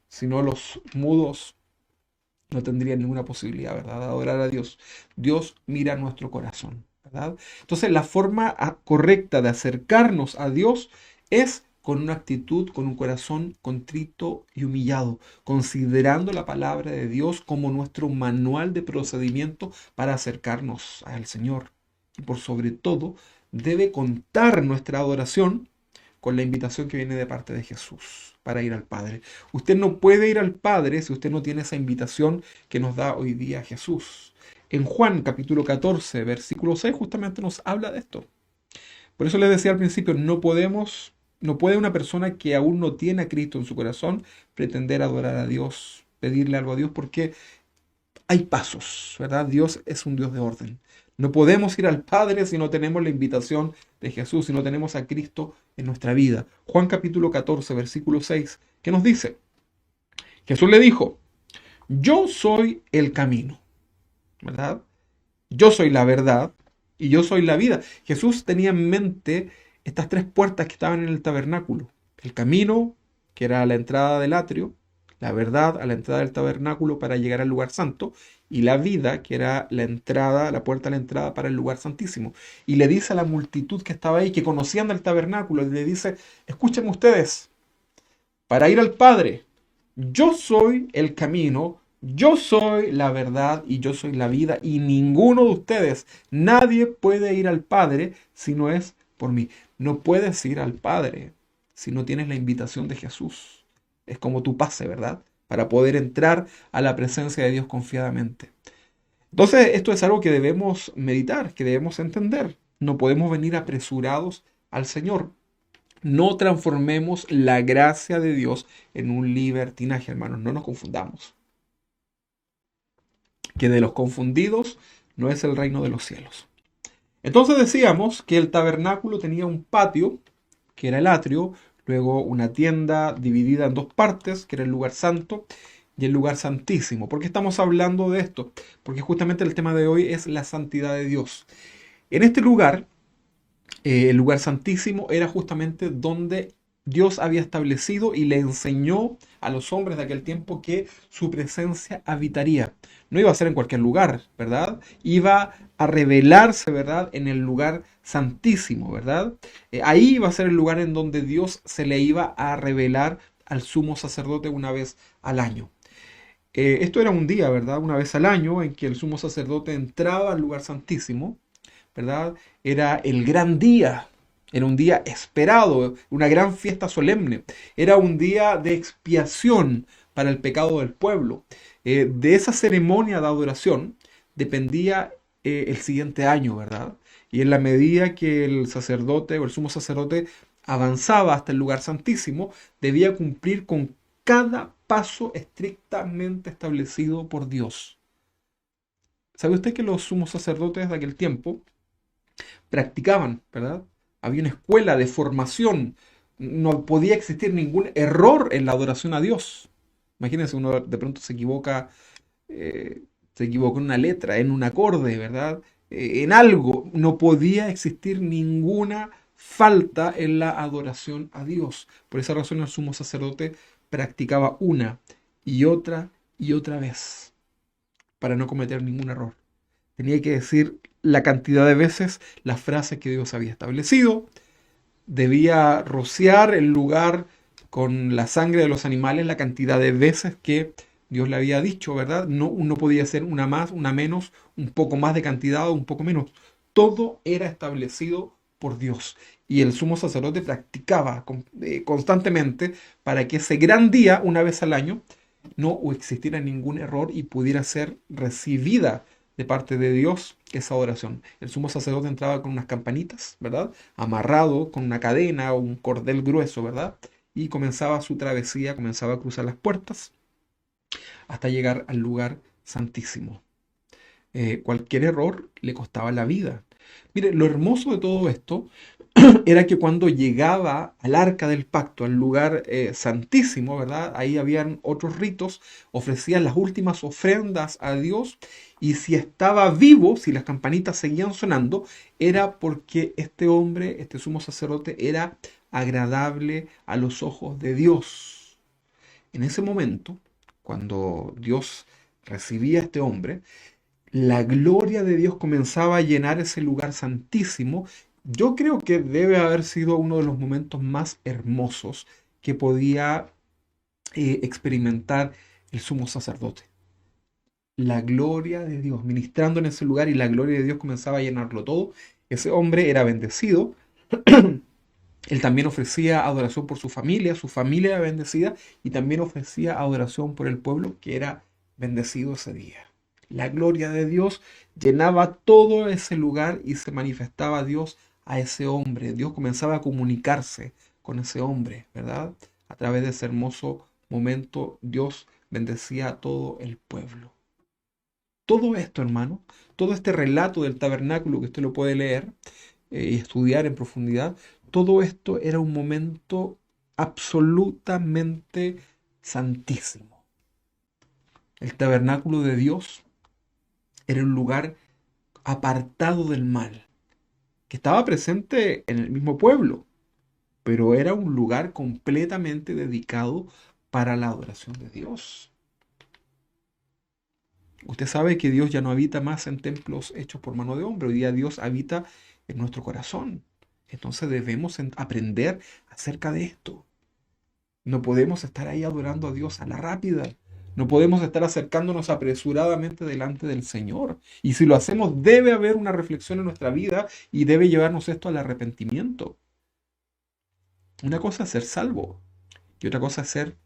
Si no, los mudos no tendrían ninguna posibilidad, ¿verdad?, de adorar a Dios. Dios mira nuestro corazón, ¿verdad? Entonces, la forma correcta de acercarnos a Dios es con una actitud, con un corazón contrito y humillado, considerando la palabra de Dios como nuestro manual de procedimiento para acercarnos al Señor. Y por sobre todo, debe contar nuestra adoración con la invitación que viene de parte de Jesús para ir al Padre. Usted no puede ir al Padre si usted no tiene esa invitación que nos da hoy día Jesús. En Juan capítulo 14, versículo 6, justamente nos habla de esto. Por eso les decía al principio, no puede una persona que aún no tiene a Cristo en su corazón pretender adorar a Dios, pedirle algo a Dios, porque hay pasos, ¿verdad? Dios es un Dios de orden. No podemos ir al Padre si no tenemos la invitación de Jesús, si no tenemos a Cristo en nuestra vida. Juan capítulo 14, versículo 6, ¿qué nos dice? Jesús le dijo, yo soy el camino, ¿verdad? Yo soy la verdad y yo soy la vida. Jesús tenía en mente estas tres puertas que estaban en el tabernáculo. El camino, que era la entrada del atrio, la verdad a la entrada del tabernáculo para llegar al lugar santo, y la vida, que era la entrada, la puerta a la entrada para el lugar santísimo. Y le dice a la multitud que estaba ahí, que conocían del tabernáculo, y le dice, escuchen ustedes, para ir al Padre, yo soy el camino, yo soy la verdad y yo soy la vida, y ninguno de ustedes, nadie puede ir al Padre si no es por mí. No puedes ir al Padre si no tienes la invitación de Jesús. Es como tu pase, ¿verdad? Para poder entrar a la presencia de Dios confiadamente. Entonces, esto es algo que debemos meditar, que debemos entender. No podemos venir apresurados al Señor. No transformemos la gracia de Dios en un libertinaje, hermanos. No nos confundamos. Que de los confundidos no es el reino de los cielos. Entonces decíamos que el tabernáculo tenía un patio, que era el atrio, luego una tienda dividida en dos partes, que era el lugar santo y el lugar santísimo. ¿Por qué estamos hablando de esto? Porque justamente el tema de hoy es la santidad de Dios. En este lugar, el lugar santísimo era justamente donde Dios había establecido y le enseñó a los hombres de aquel tiempo que su presencia habitaría. No iba a ser en cualquier lugar, ¿verdad? Iba a revelarse, ¿verdad? En el lugar santísimo, ¿verdad? Ahí iba a ser el lugar en donde Dios se le iba a revelar al sumo sacerdote una vez al año. Esto era un día, ¿verdad? Una vez al año en que el sumo sacerdote entraba al lugar santísimo, ¿verdad? Era el gran día, era un día esperado, una gran fiesta solemne, era un día de expiación para el pecado del pueblo. De esa ceremonia de adoración dependía el siguiente año, ¿verdad? Y en la medida que el sacerdote o el sumo sacerdote avanzaba hasta el lugar santísimo, debía cumplir con cada paso estrictamente establecido por Dios. ¿Sabe usted que los sumos sacerdotes de aquel tiempo practicaban, ¿verdad? Había una escuela de formación. No podía existir ningún error en la adoración a Dios. Imagínense, uno de pronto se equivoca en una letra, en un acorde, ¿verdad? En algo. No podía existir ninguna falta en la adoración a Dios. Por esa razón el sumo sacerdote practicaba una y otra vez para no cometer ningún error. Tenía que decir la cantidad de veces las frases que Dios había establecido. Debía rociar el lugar con la sangre de los animales la cantidad de veces que Dios le había dicho, ¿verdad? No podía ser una más, una menos, un poco más de cantidad o un poco menos. Todo era establecido por Dios. Y el sumo sacerdote practicaba constantemente para que ese gran día, una vez al año, no existiera ningún error y pudiera ser recibida de parte de Dios esa oración. El sumo sacerdote entraba con unas campanitas, ¿verdad? Amarrado con una cadena o un cordel grueso, ¿verdad? Y comenzaba su travesía, comenzaba a cruzar las puertas hasta llegar al lugar santísimo. Cualquier error le costaba la vida. Mire, lo hermoso de todo esto era que cuando llegaba al arca del pacto, al lugar santísimo, ¿verdad? Ahí habían otros ritos, ofrecían las últimas ofrendas a Dios, y si estaba vivo, si las campanitas seguían sonando, era porque este hombre, este sumo sacerdote, era agradable a los ojos de Dios. En ese momento, cuando Dios recibía a este hombre, la gloria de Dios comenzaba a llenar ese lugar santísimo. Yo creo que debe haber sido uno de los momentos más hermosos que podía experimentar el sumo sacerdote. La gloria de Dios, ministrando en ese lugar, y la gloria de Dios comenzaba a llenarlo todo. Ese hombre era bendecido. Él también ofrecía adoración por su familia era bendecida, y también ofrecía adoración por el pueblo que era bendecido ese día. La gloria de Dios llenaba todo ese lugar y se manifestaba Dios a ese hombre. Dios comenzaba a comunicarse con ese hombre, ¿verdad? A través de ese hermoso momento, Dios bendecía a todo el pueblo. Todo esto, hermano, todo este relato del tabernáculo que usted lo puede leer y estudiar en profundidad, todo esto era un momento absolutamente santísimo. El tabernáculo de Dios era un lugar apartado del mal, que estaba presente en el mismo pueblo, pero era un lugar completamente dedicado para la adoración de Dios. Usted sabe que Dios ya no habita más en templos hechos por mano de hombre. Hoy día Dios habita en nuestro corazón. Entonces debemos aprender acerca de esto. No podemos estar ahí adorando a Dios a la rápida. No podemos estar acercándonos apresuradamente delante del Señor. Y si lo hacemos, debe haber una reflexión en nuestra vida y debe llevarnos esto al arrepentimiento. Una cosa es ser salvo y otra cosa es ser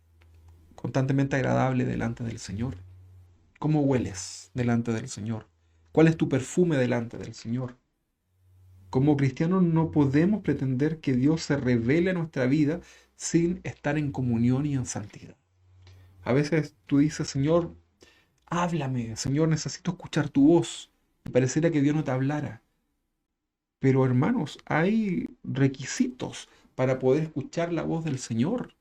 constantemente agradable delante del Señor. ¿Cómo hueles delante del Señor? ¿Cuál es tu perfume delante del Señor? Como cristianos no podemos pretender que Dios se revele a nuestra vida sin estar en comunión y en santidad. A veces tú dices, Señor, háblame, Señor, necesito escuchar tu voz. Y pareciera que Dios no te hablara. Pero hermanos, hay requisitos para poder escuchar la voz del Señor.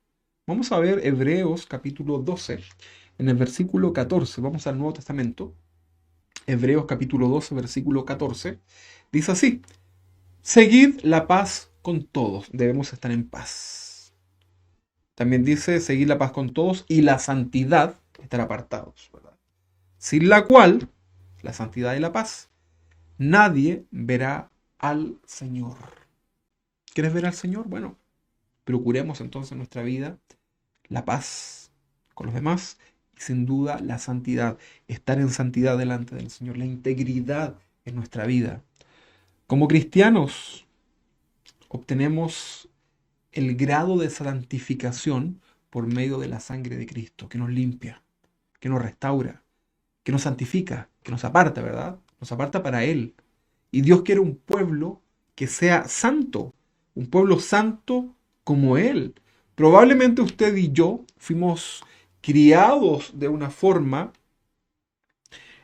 Vamos a ver Hebreos capítulo 12, en el versículo 14. Vamos al Nuevo Testamento. Hebreos capítulo 12, versículo 14. Dice así: seguid la paz con todos. Debemos estar en paz. También dice, seguid la paz con todos y la santidad, estar apartados, ¿verdad? Sin la cual, la santidad y la paz, nadie verá al Señor. ¿Quieres ver al Señor? Bueno, procuremos entonces en nuestra vida la paz con los demás y sin duda la santidad, estar en santidad delante del Señor, la integridad en nuestra vida. Como cristianos obtenemos el grado de santificación por medio de la sangre de Cristo, que nos limpia, que nos restaura, que nos santifica, que nos aparta, ¿verdad? Nos aparta para Él. Y Dios quiere un pueblo que sea santo, un pueblo santo como Él. Probablemente usted y yo fuimos criados de una forma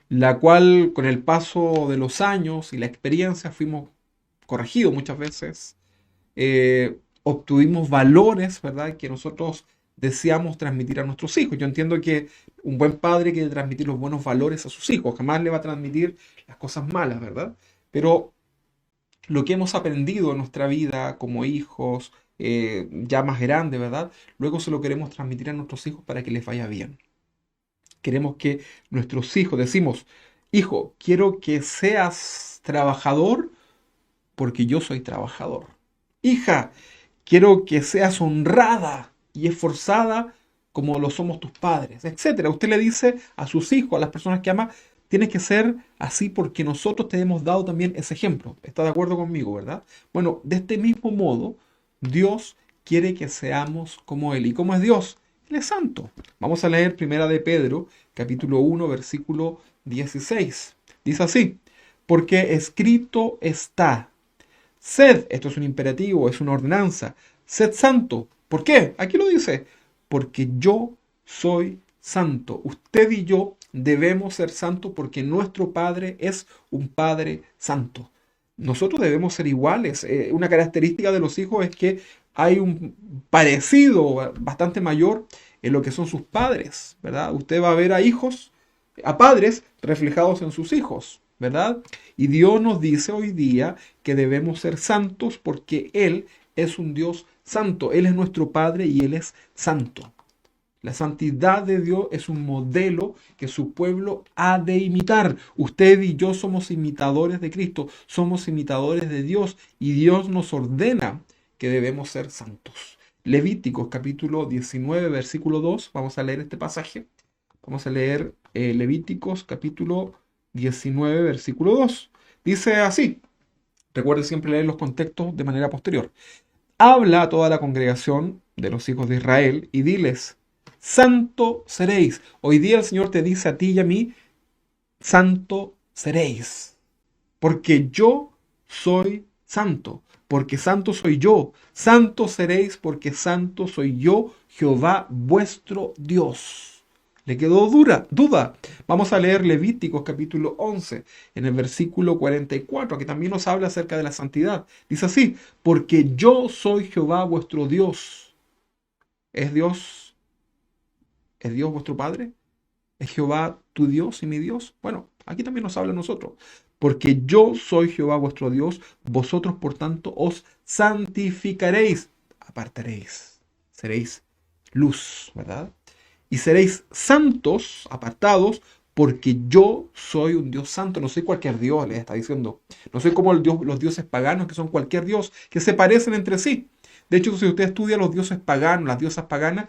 la cual con el paso de los años y la experiencia fuimos corregidos muchas veces. Obtuvimos valores, ¿verdad?, que nosotros deseamos transmitir a nuestros hijos. Yo entiendo que un buen padre quiere transmitir los buenos valores a sus hijos, jamás le va a transmitir las cosas malas, ¿verdad? Pero lo que hemos aprendido en nuestra vida como hijos, ya más grandes, ¿verdad? Luego se lo queremos transmitir a nuestros hijos para que les vaya bien. Queremos que nuestros hijos, decimos, hijo, quiero que seas trabajador porque yo soy trabajador. Hija, quiero que seas honrada y esforzada como lo somos tus padres, etcétera. Usted le dice a sus hijos, a las personas que ama, tienes que ser así porque nosotros te hemos dado también ese ejemplo. ¿Está de acuerdo conmigo, verdad? Bueno, de este mismo modo, Dios quiere que seamos como Él. ¿Y cómo es Dios? Él es santo. Vamos a leer Primera de Pedro, capítulo 1, versículo 16. Dice así: porque escrito está, sed, esto es un imperativo, es una ordenanza, sed santo. ¿Por qué? Aquí lo dice, porque yo soy santo. Usted y yo debemos ser santos porque nuestro Padre es un Padre santo. nosotros debemos ser iguales. Una característica de los hijos es que hay un parecido bastante mayor en lo que son sus padres, ¿verdad? Usted va a ver a hijos, a padres reflejados en sus hijos, ¿verdad? Y Dios nos dice hoy día que debemos ser santos porque Él es un Dios santo. Él es nuestro Padre y Él es santo. La santidad de Dios es un modelo que su pueblo ha de imitar. Usted y yo somos imitadores de Cristo, somos imitadores de Dios y Dios nos ordena que debemos ser santos. Levíticos capítulo 19, versículo 2, vamos a leer este pasaje. Vamos a leer Levíticos capítulo 19, versículo 2. Dice así, recuerde siempre leer los contextos de manera posterior. Habla a toda la congregación de los hijos de Israel y diles, santo seréis. Hoy día el Señor te dice a ti y a mí, santo seréis. Porque yo soy santo, porque santo soy yo. Santo seréis porque santo soy yo, Jehová vuestro Dios. ¿Le quedó duda? Vamos a leer Levíticos capítulo 11, en el versículo 44, que también nos habla acerca de la santidad. Dice así, porque yo soy Jehová vuestro Dios. ¿Es Dios, es Dios vuestro Padre? ¿Es Jehová tu Dios y mi Dios? Bueno, aquí también nos habla a nosotros. Porque yo soy Jehová vuestro Dios, vosotros por tanto os santificaréis, apartaréis, seréis luz, ¿verdad? Y seréis santos, apartados, porque yo soy un Dios santo, no soy cualquier Dios, les está diciendo. No soy como los dioses paganos, que son cualquier Dios, que se parecen entre sí. De hecho, si usted estudia los dioses paganos, las diosas paganas,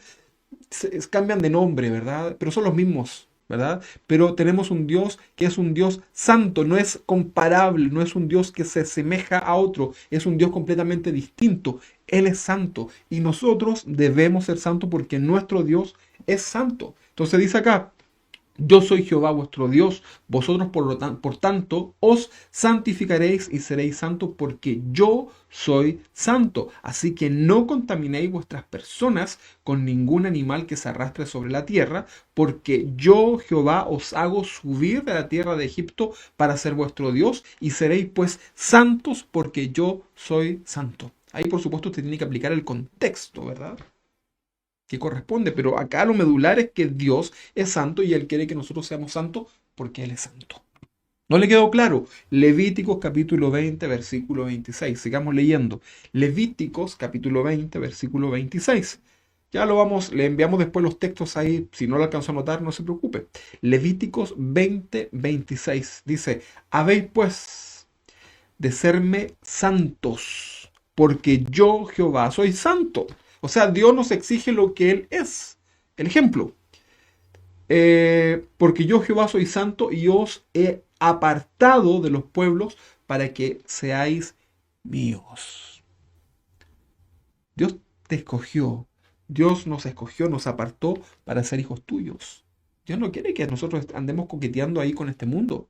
cambian de nombre, ¿verdad? Pero son los mismos, ¿verdad? Pero tenemos un Dios que es un Dios santo, no es comparable, no es un Dios que se asemeja a otro, es un Dios completamente distinto. Él es santo y nosotros debemos ser santos porque nuestro Dios es santo. Entonces dice acá, yo soy Jehová vuestro Dios, vosotros por tanto os santificaréis y seréis santos porque yo soy santo. Así que no contaminéis vuestras personas con ningún animal que se arrastre sobre la tierra, porque yo Jehová os hago subir de la tierra de Egipto para ser vuestro Dios y seréis pues santos porque yo soy santo. Ahí por supuesto usted tiene que aplicar el contexto, ¿verdad? Que corresponde, pero acá lo medular es que Dios es santo y Él quiere que nosotros seamos santos porque Él es santo. ¿No le quedó claro? Levíticos capítulo 20, versículo 26. Sigamos leyendo. Levíticos capítulo 20, versículo 26. Ya lo vamos, le enviamos después los textos ahí. Si no lo alcanzó a notar, no se preocupe. Levíticos 20, 26. Dice, habéis pues de serme santos, porque yo Jehová soy santo. O sea, Dios nos exige lo que Él es. El ejemplo, porque yo Jehová soy santo y os he apartado de los pueblos para que seáis míos. Dios te escogió, Dios nos escogió, nos apartó para ser hijos tuyos. Dios no quiere que nosotros andemos coqueteando ahí con este mundo.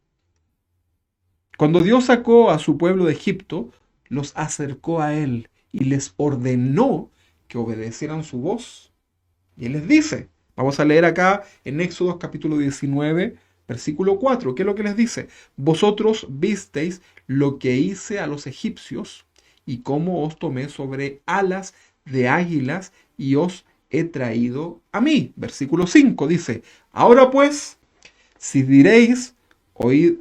Cuando Dios sacó a su pueblo de Egipto, los acercó a Él y les ordenó que obedecieran su voz. Y Él les dice, vamos a leer acá en Éxodo capítulo 19, versículo 4, ¿qué es lo que les dice? Vosotros visteis lo que hice a los egipcios y cómo os tomé sobre alas de águilas y os he traído a mí. Versículo 5 dice, ahora pues, si diréis,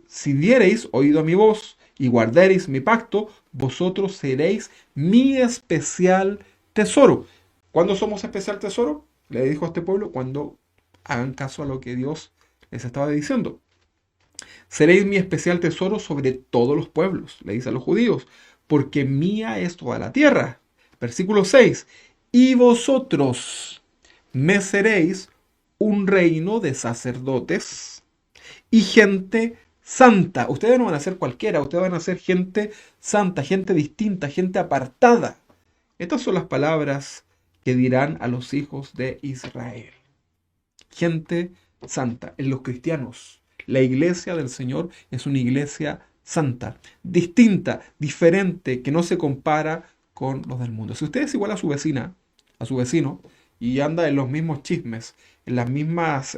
si diereis oído a mi voz y guardaréis mi pacto, vosotros seréis mi especial tesoro. ¿Cuándo somos especial tesoro? Le dijo a este pueblo, cuando hagan caso a lo que Dios les estaba diciendo. Seréis mi especial tesoro sobre todos los pueblos, le dice a los judíos, porque mía es toda la tierra. Versículo 6. Y vosotros me seréis un reino de sacerdotes y gente santa. Ustedes no van a ser cualquiera, ustedes van a ser gente santa, gente distinta, gente apartada. Estas son las palabras que dirán a los hijos de Israel. Gente santa. En los cristianos, la iglesia del Señor es una iglesia santa, distinta, diferente, que no se compara con los del mundo. Si usted es igual a su vecina, a su vecino, y anda en los mismos chismes, en las mismas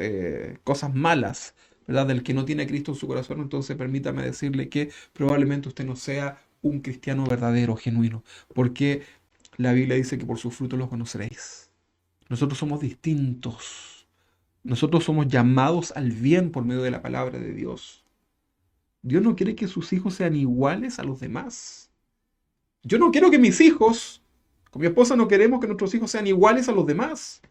cosas malas, ¿verdad? Del que no tiene a Cristo en su corazón, entonces permítame decirle que probablemente usted no sea un cristiano verdadero, genuino, porque la Biblia dice que por sus frutos los conoceréis. Nosotros somos distintos. Nosotros somos llamados al bien por medio de la palabra de Dios. Dios no quiere que sus hijos sean iguales a los demás. Yo no quiero que mis hijos, con mi esposa no queremos que nuestros hijos sean iguales a los demás.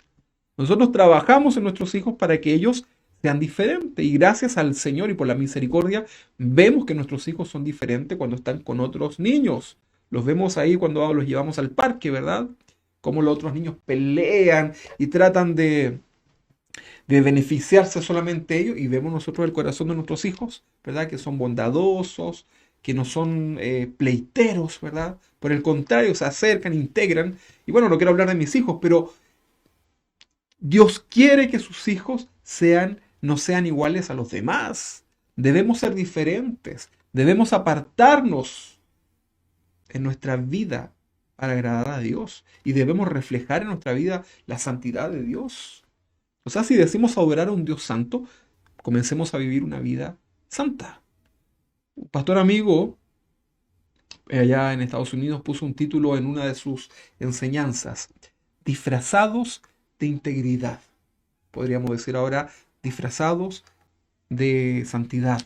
Nosotros trabajamos en nuestros hijos para que ellos sean diferentes. Y gracias al Señor y por la misericordia, vemos que nuestros hijos son diferentes cuando están con otros niños. Los vemos ahí cuando los llevamos al parque, ¿verdad? Cómo los otros niños pelean y tratan de beneficiarse solamente ellos. Y vemos nosotros el corazón de nuestros hijos, ¿verdad? Que son bondadosos, que no son pleiteros, ¿verdad? Por el contrario, se acercan, integran. Y bueno, no quiero hablar de mis hijos, pero Dios quiere que sus hijos no sean iguales a los demás. Debemos ser diferentes. Debemos apartarnos en nuestra vida para agradar a Dios. Y debemos reflejar en nuestra vida la santidad de Dios. O sea, si decimos adorar a un Dios santo, comencemos a vivir una vida santa. Un pastor amigo allá en Estados Unidos puso un título en una de sus enseñanzas: disfrazados de integridad. Podríamos decir ahora, disfrazados de santidad.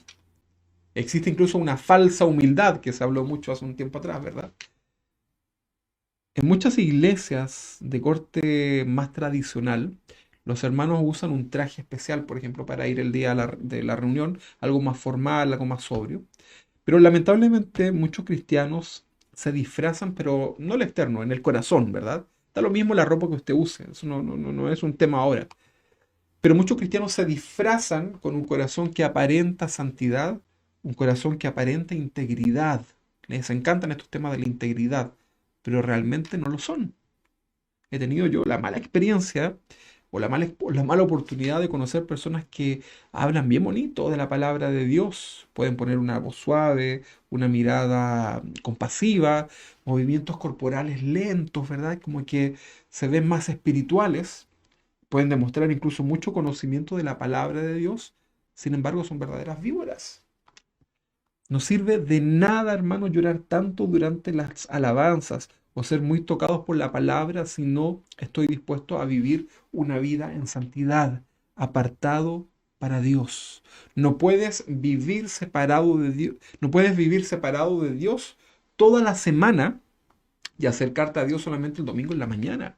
Existe incluso una falsa humildad que se habló mucho hace un tiempo atrás, ¿verdad? En muchas iglesias de corte más tradicional, los hermanos usan un traje especial, por ejemplo, para ir el día de la reunión, algo más formal, algo más sobrio. Pero lamentablemente muchos cristianos se disfrazan, pero no el externo, en el corazón, ¿verdad? Da lo mismo la ropa que usted use, eso no es un tema ahora. Pero muchos cristianos se disfrazan con un corazón que aparenta santidad, un corazón que aparenta integridad. Les encantan estos temas de la integridad, pero realmente no lo son. He tenido yo la mala experiencia o la mala oportunidad de conocer personas que hablan bien bonito de la palabra de Dios. Pueden poner una voz suave, una mirada compasiva, movimientos corporales lentos, ¿verdad? Como que se ven más espirituales. Pueden demostrar incluso mucho conocimiento de la palabra de Dios. Sin embargo, son verdaderas víboras. No sirve de nada, hermano, llorar tanto durante las alabanzas o ser muy tocados por la palabra si no estoy dispuesto a vivir una vida en santidad, apartado para Dios. No puedes vivir separado de Dios, no puedes vivir separado de Dios toda la semana y acercarte a Dios solamente el domingo en la mañana.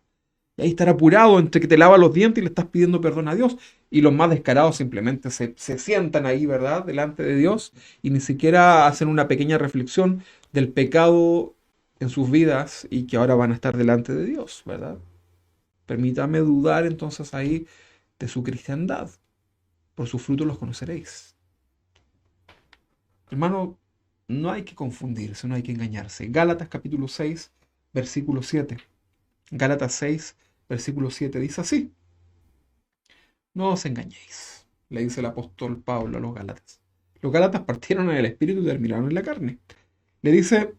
Y ahí estar apurado entre que te lavas los dientes y le estás pidiendo perdón a Dios. Y los más descarados simplemente se sientan ahí, ¿verdad? Delante de Dios y ni siquiera hacen una pequeña reflexión del pecado en sus vidas y que ahora van a estar delante de Dios, ¿verdad? Permítame dudar entonces ahí de su cristiandad. Por sus frutos los conoceréis. Hermano, no hay que confundirse, no hay que engañarse. Gálatas capítulo 6, versículo 7. Gálatas 6, versículo 7 dice así: no os engañéis, le dice el apóstol Pablo a los Gálatas. Los Gálatas partieron en el espíritu y terminaron en la carne. Le dice,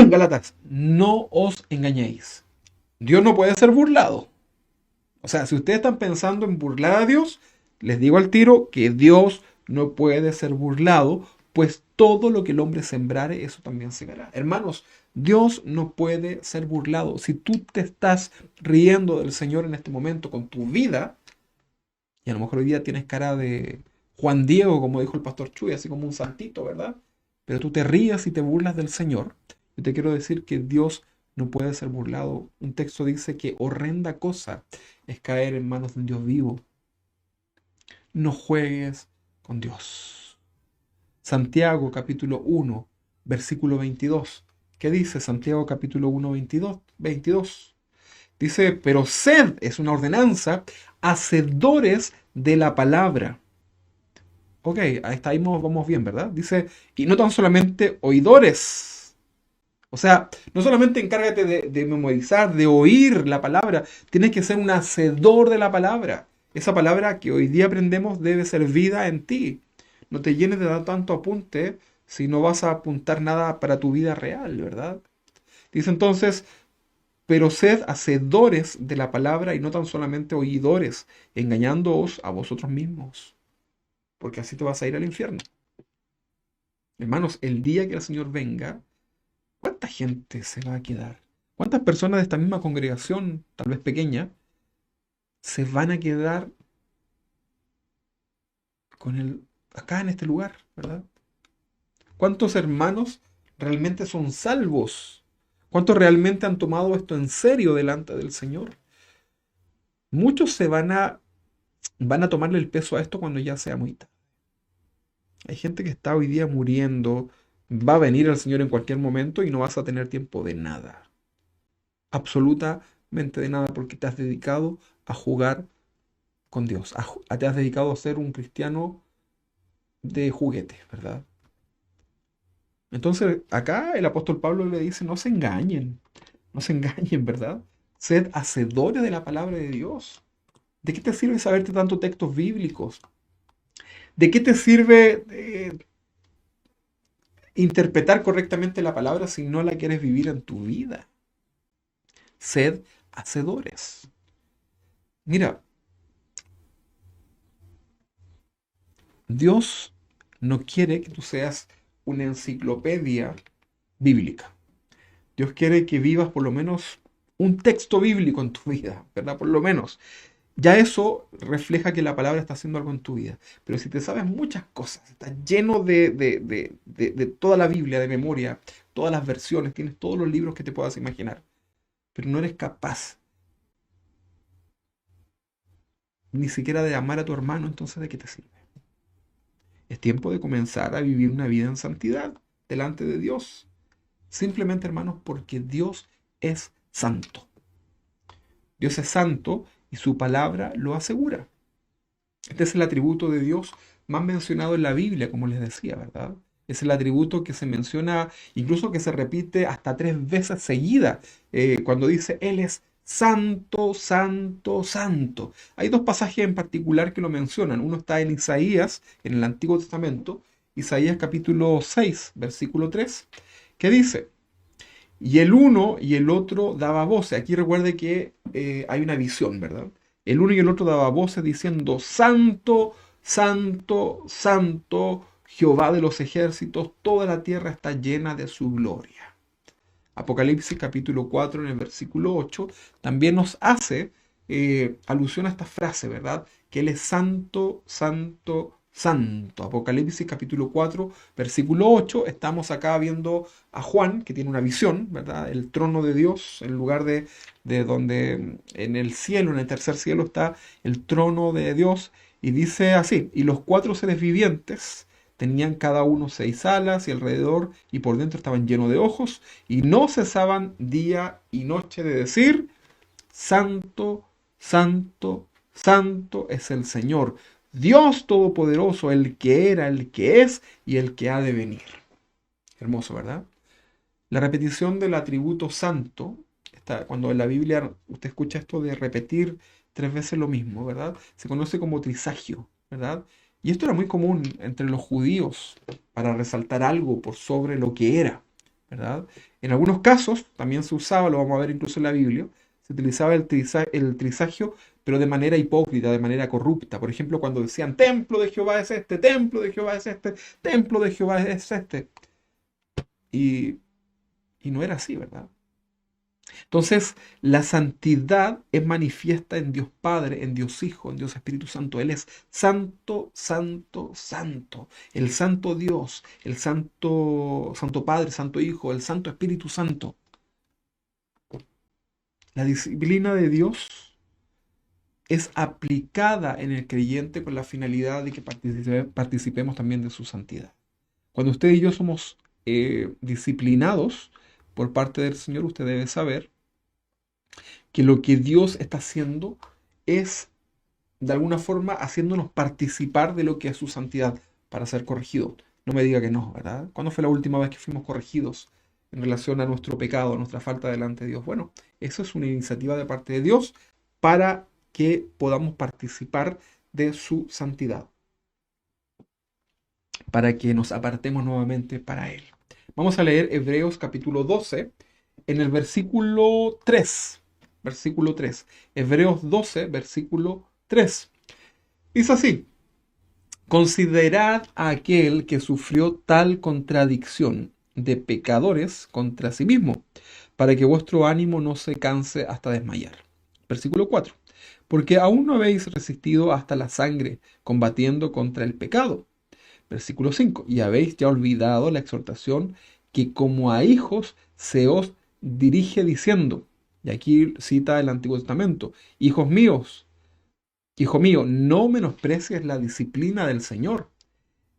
Gálatas, no os engañéis. Dios no puede ser burlado. O sea, si ustedes están pensando en burlar a Dios, les digo al tiro que Dios no puede ser burlado, pues todo lo que el hombre sembrare, eso también segará. Hermanos, Dios no puede ser burlado. Si tú te estás riendo del Señor en este momento con tu vida, y a lo mejor hoy día tienes cara de Juan Diego, como dijo el pastor Chuy, así como un santito, ¿verdad? Pero tú te rías y te burlas del Señor. Yo te quiero decir que Dios no puede ser burlado. Un texto dice que horrenda cosa es caer en manos de un Dios vivo. No juegues con Dios. Santiago capítulo 1, versículo 22. ¿Qué dice Santiago capítulo 1, 22? Dice, pero sed, es una ordenanza, hacedores de la palabra. Ok, hasta ahí vamos bien, ¿verdad? Dice, y no tan solamente oidores. O sea, no solamente encárgate de memorizar, de oír la palabra, tienes que ser un hacedor de la palabra. Esa palabra que hoy día aprendemos debe ser vida en ti. No te llenes de dar tanto apunte si no vas a apuntar nada para tu vida real, ¿verdad? Dice entonces, pero sed hacedores de la palabra y no tan solamente oidores, engañándoos a vosotros mismos, porque así te vas a ir al infierno. Hermanos, el día que el Señor venga, ¿cuánta gente se va a quedar? ¿Cuántas personas de esta misma congregación, tal vez pequeña, se van a quedar con él acá en este lugar, ¿verdad? ¿Cuántos hermanos realmente son salvos? ¿Cuántos realmente han tomado esto en serio delante del Señor? Muchos van a tomarle el peso a esto cuando ya sea muy tarde. Hay gente que está hoy día muriendo, va a venir el Señor en cualquier momento y no vas a tener tiempo de nada. Absolutamente de nada, porque te has dedicado a jugar con Dios. Te has dedicado a ser un cristiano de juguete, ¿verdad? Entonces, acá el apóstol Pablo le dice, no se engañen, no se engañen, ¿verdad? Sed hacedores de la palabra de Dios. ¿De qué te sirve saberte tantos textos bíblicos? ¿De qué te sirve interpretar correctamente la palabra si no la quieres vivir en tu vida? Sed hacedores. Mira, Dios no quiere que tú seas una enciclopedia bíblica. Dios quiere que vivas por lo menos un texto bíblico en tu vida, ¿verdad? Por lo menos. Ya eso refleja que la palabra está haciendo algo en tu vida. Pero si te sabes muchas cosas, estás lleno de toda la Biblia de memoria, todas las versiones, tienes todos los libros que te puedas imaginar, pero no eres capaz ni siquiera de amar a tu hermano, entonces ¿de qué te sirve? Es tiempo de comenzar a vivir una vida en santidad delante de Dios. Simplemente, hermanos, porque Dios es santo. Dios es santo y su palabra lo asegura. Este es el atributo de Dios más mencionado en la Biblia, como les decía, ¿verdad? Es el atributo que se menciona, incluso que se repite hasta 3 veces seguida, cuando dice, Él es santo, santo, santo. Hay dos pasajes en particular que lo mencionan. Uno está en Isaías, en el Antiguo Testamento, Isaías capítulo 6, versículo 3, que dice, y el uno y el otro daba voces. Aquí recuerde que hay una visión, ¿verdad? El uno y el otro daba voces diciendo, Santo, Santo, Santo, Jehová de los ejércitos, toda la tierra está llena de su gloria. Apocalipsis capítulo 4 en el versículo 8 también nos hace alusión a esta frase, ¿verdad? Que Él es santo, santo, santo. Apocalipsis capítulo 4 versículo 8, estamos acá viendo a Juan, que tiene una visión, ¿verdad? El trono de Dios, el lugar de donde en el cielo, en el tercer cielo está el trono de Dios, y dice así, y los 4 seres vivientes tenían cada uno 6 alas y alrededor y por dentro estaban llenos de ojos y no cesaban día y noche de decir, Santo, Santo, Santo es el Señor, Dios Todopoderoso, el que era, el que es y el que ha de venir. Hermoso, ¿verdad? La repetición del atributo santo, cuando en la Biblia usted escucha esto de repetir 3 veces lo mismo, ¿verdad? Se conoce como trisagio, ¿verdad? Y esto era muy común entre los judíos para resaltar algo por sobre lo que era, ¿verdad? En algunos casos también se usaba, lo vamos a ver incluso en la Biblia, se utilizaba el trisagio, pero de manera hipócrita, de manera corrupta. Por ejemplo, cuando decían, templo de Jehová es este, templo de Jehová es este, templo de Jehová es este. Y, y no era así, ¿verdad? Entonces, la santidad es manifiesta en Dios Padre, en Dios Hijo, en Dios Espíritu Santo. Él es santo, santo, santo. El santo Dios, el santo, santo Padre, santo Hijo, el santo Espíritu Santo. La disciplina de Dios es aplicada en el creyente con la finalidad de que participemos también de su santidad. Cuando usted y yo somos disciplinados por parte del Señor, usted debe saber que lo que Dios está haciendo es, de alguna forma, haciéndonos participar de lo que es su santidad para ser corregidos. No me diga que no, ¿verdad? ¿Cuándo fue la última vez que fuimos corregidos en relación a nuestro pecado, a nuestra falta delante de Dios? Bueno, eso es una iniciativa de parte de Dios para que podamos participar de su santidad, para que nos apartemos nuevamente para Él. Vamos a leer Hebreos capítulo 12 en el versículo 3. Versículo 3. Hebreos 12, versículo 3. Dice así, Considerad a aquel que sufrió tal contradicción de pecadores contra sí mismo, para que vuestro ánimo no se canse hasta desmayar. Versículo 4. Porque aún no habéis resistido hasta la sangre, combatiendo contra el pecado. Versículo 5. Y habéis ya olvidado la exhortación que como a hijos se os dirige diciendo, y aquí cita el Antiguo Testamento, hijos míos, hijo mío, no menosprecies la disciplina del Señor,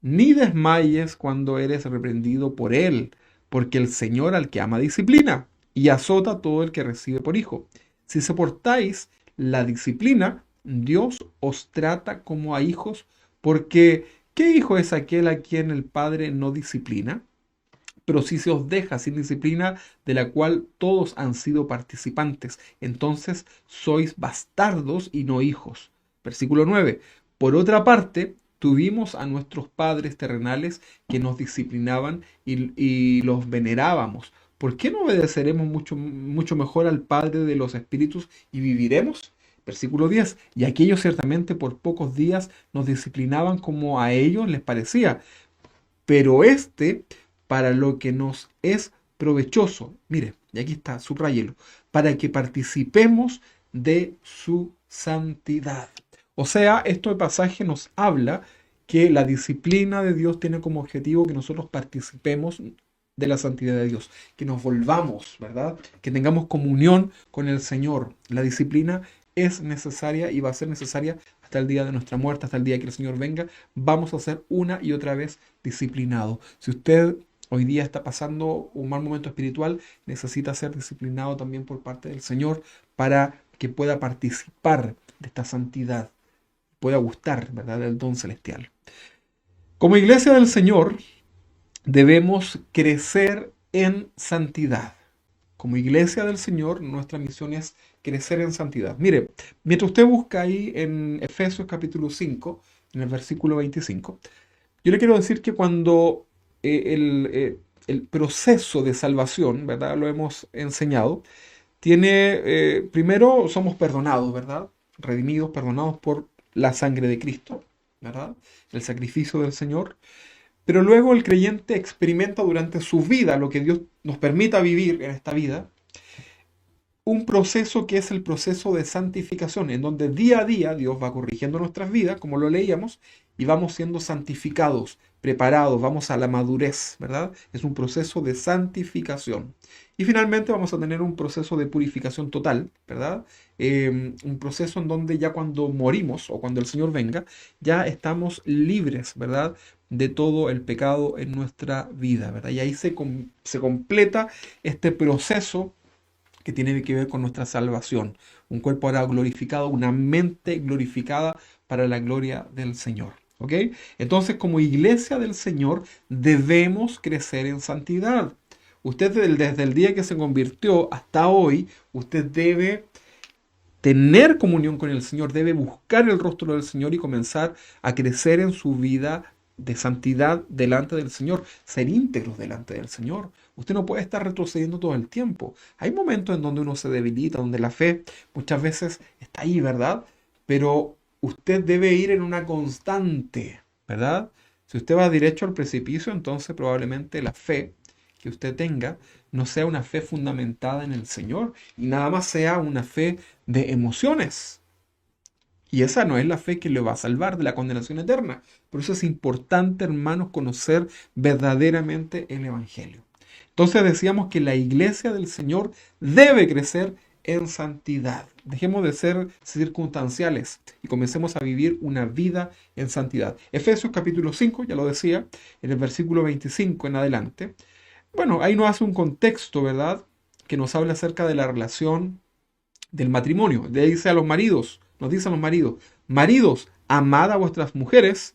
ni desmayes cuando eres reprendido por él, porque el Señor al que ama disciplina, y azota a todo el que recibe por hijo. Si soportáis la disciplina, Dios os trata como a hijos, porque ¿qué hijo es aquel a quien el Padre no disciplina? Pero si se os deja sin disciplina, de la cual todos han sido participantes, entonces sois bastardos y no hijos. Versículo 9. Por otra parte, tuvimos a nuestros padres terrenales que nos disciplinaban y los venerábamos. ¿Por qué no obedeceremos mucho mejor al Padre de los Espíritus y viviremos? Versículo 10. Y aquellos ciertamente por pocos días nos disciplinaban como a ellos les parecía, pero para lo que nos es provechoso. Mire, y aquí está, subráyelo, para que participemos de su santidad. O sea, este pasaje nos habla que la disciplina de Dios tiene como objetivo que nosotros participemos de la santidad de Dios, que nos volvamos, ¿verdad? Que tengamos comunión con el Señor. La disciplina es necesaria y va a ser necesaria hasta el día de nuestra muerte, hasta el día que el Señor venga. Vamos a ser una y otra vez disciplinados. Si usted hoy día está pasando un mal momento espiritual, necesita ser disciplinado también por parte del Señor para que pueda participar de esta santidad, pueda gustar, ¿verdad?, del don celestial. Como iglesia del Señor, debemos crecer en santidad. Como iglesia del Señor, nuestra misión es crecer en santidad. Mire, mientras usted busca ahí en Efesios capítulo 5, en el versículo 25, yo le quiero decir que cuando el proceso de salvación, ¿verdad? Lo hemos enseñado, primero somos perdonados, ¿verdad? Redimidos, perdonados por la sangre de Cristo, ¿verdad? El sacrificio del Señor. Pero luego el creyente experimenta durante su vida, lo que Dios nos permita vivir en esta vida, un proceso que es el proceso de santificación, en donde día a día Dios va corrigiendo nuestras vidas, como lo leíamos, y vamos siendo santificados, preparados, vamos a la madurez, ¿verdad? Es un proceso de santificación. Y finalmente vamos a tener un proceso de purificación total, ¿verdad? Un proceso en donde ya cuando morimos o cuando el Señor venga, ya estamos libres, ¿verdad?, de todo el pecado en nuestra vida, ¿verdad? Y ahí se completa este proceso que tiene que ver con nuestra salvación. Un cuerpo ahora glorificado, una mente glorificada para la gloria del Señor. ¿Ok? Entonces, como iglesia del Señor, debemos crecer en santidad. Usted desde el día que se convirtió hasta hoy, usted debe tener comunión con el Señor, debe buscar el rostro del Señor y comenzar a crecer en su vida de santidad delante del Señor, ser íntegros delante del Señor. Usted no puede estar retrocediendo todo el tiempo. Hay momentos en donde uno se debilita, donde la fe muchas veces está ahí, ¿verdad? Pero usted debe ir en una constante, ¿verdad? Si usted va derecho al precipicio, entonces probablemente la fe que usted tenga no sea una fe fundamentada en el Señor y nada más sea una fe de emociones. Y esa no es la fe que le va a salvar de la condenación eterna. Por eso es importante, hermanos, conocer verdaderamente el Evangelio. Entonces decíamos que la iglesia del Señor debe crecer en santidad. Dejemos de ser circunstanciales y comencemos a vivir una vida en santidad. Efesios capítulo 5, ya lo decía, en el versículo 25 en adelante. Bueno, ahí nos hace un contexto, ¿verdad?, que nos habla acerca de la relación del matrimonio. Le dice a los maridos, nos dice a los maridos, maridos, amad a vuestras mujeres,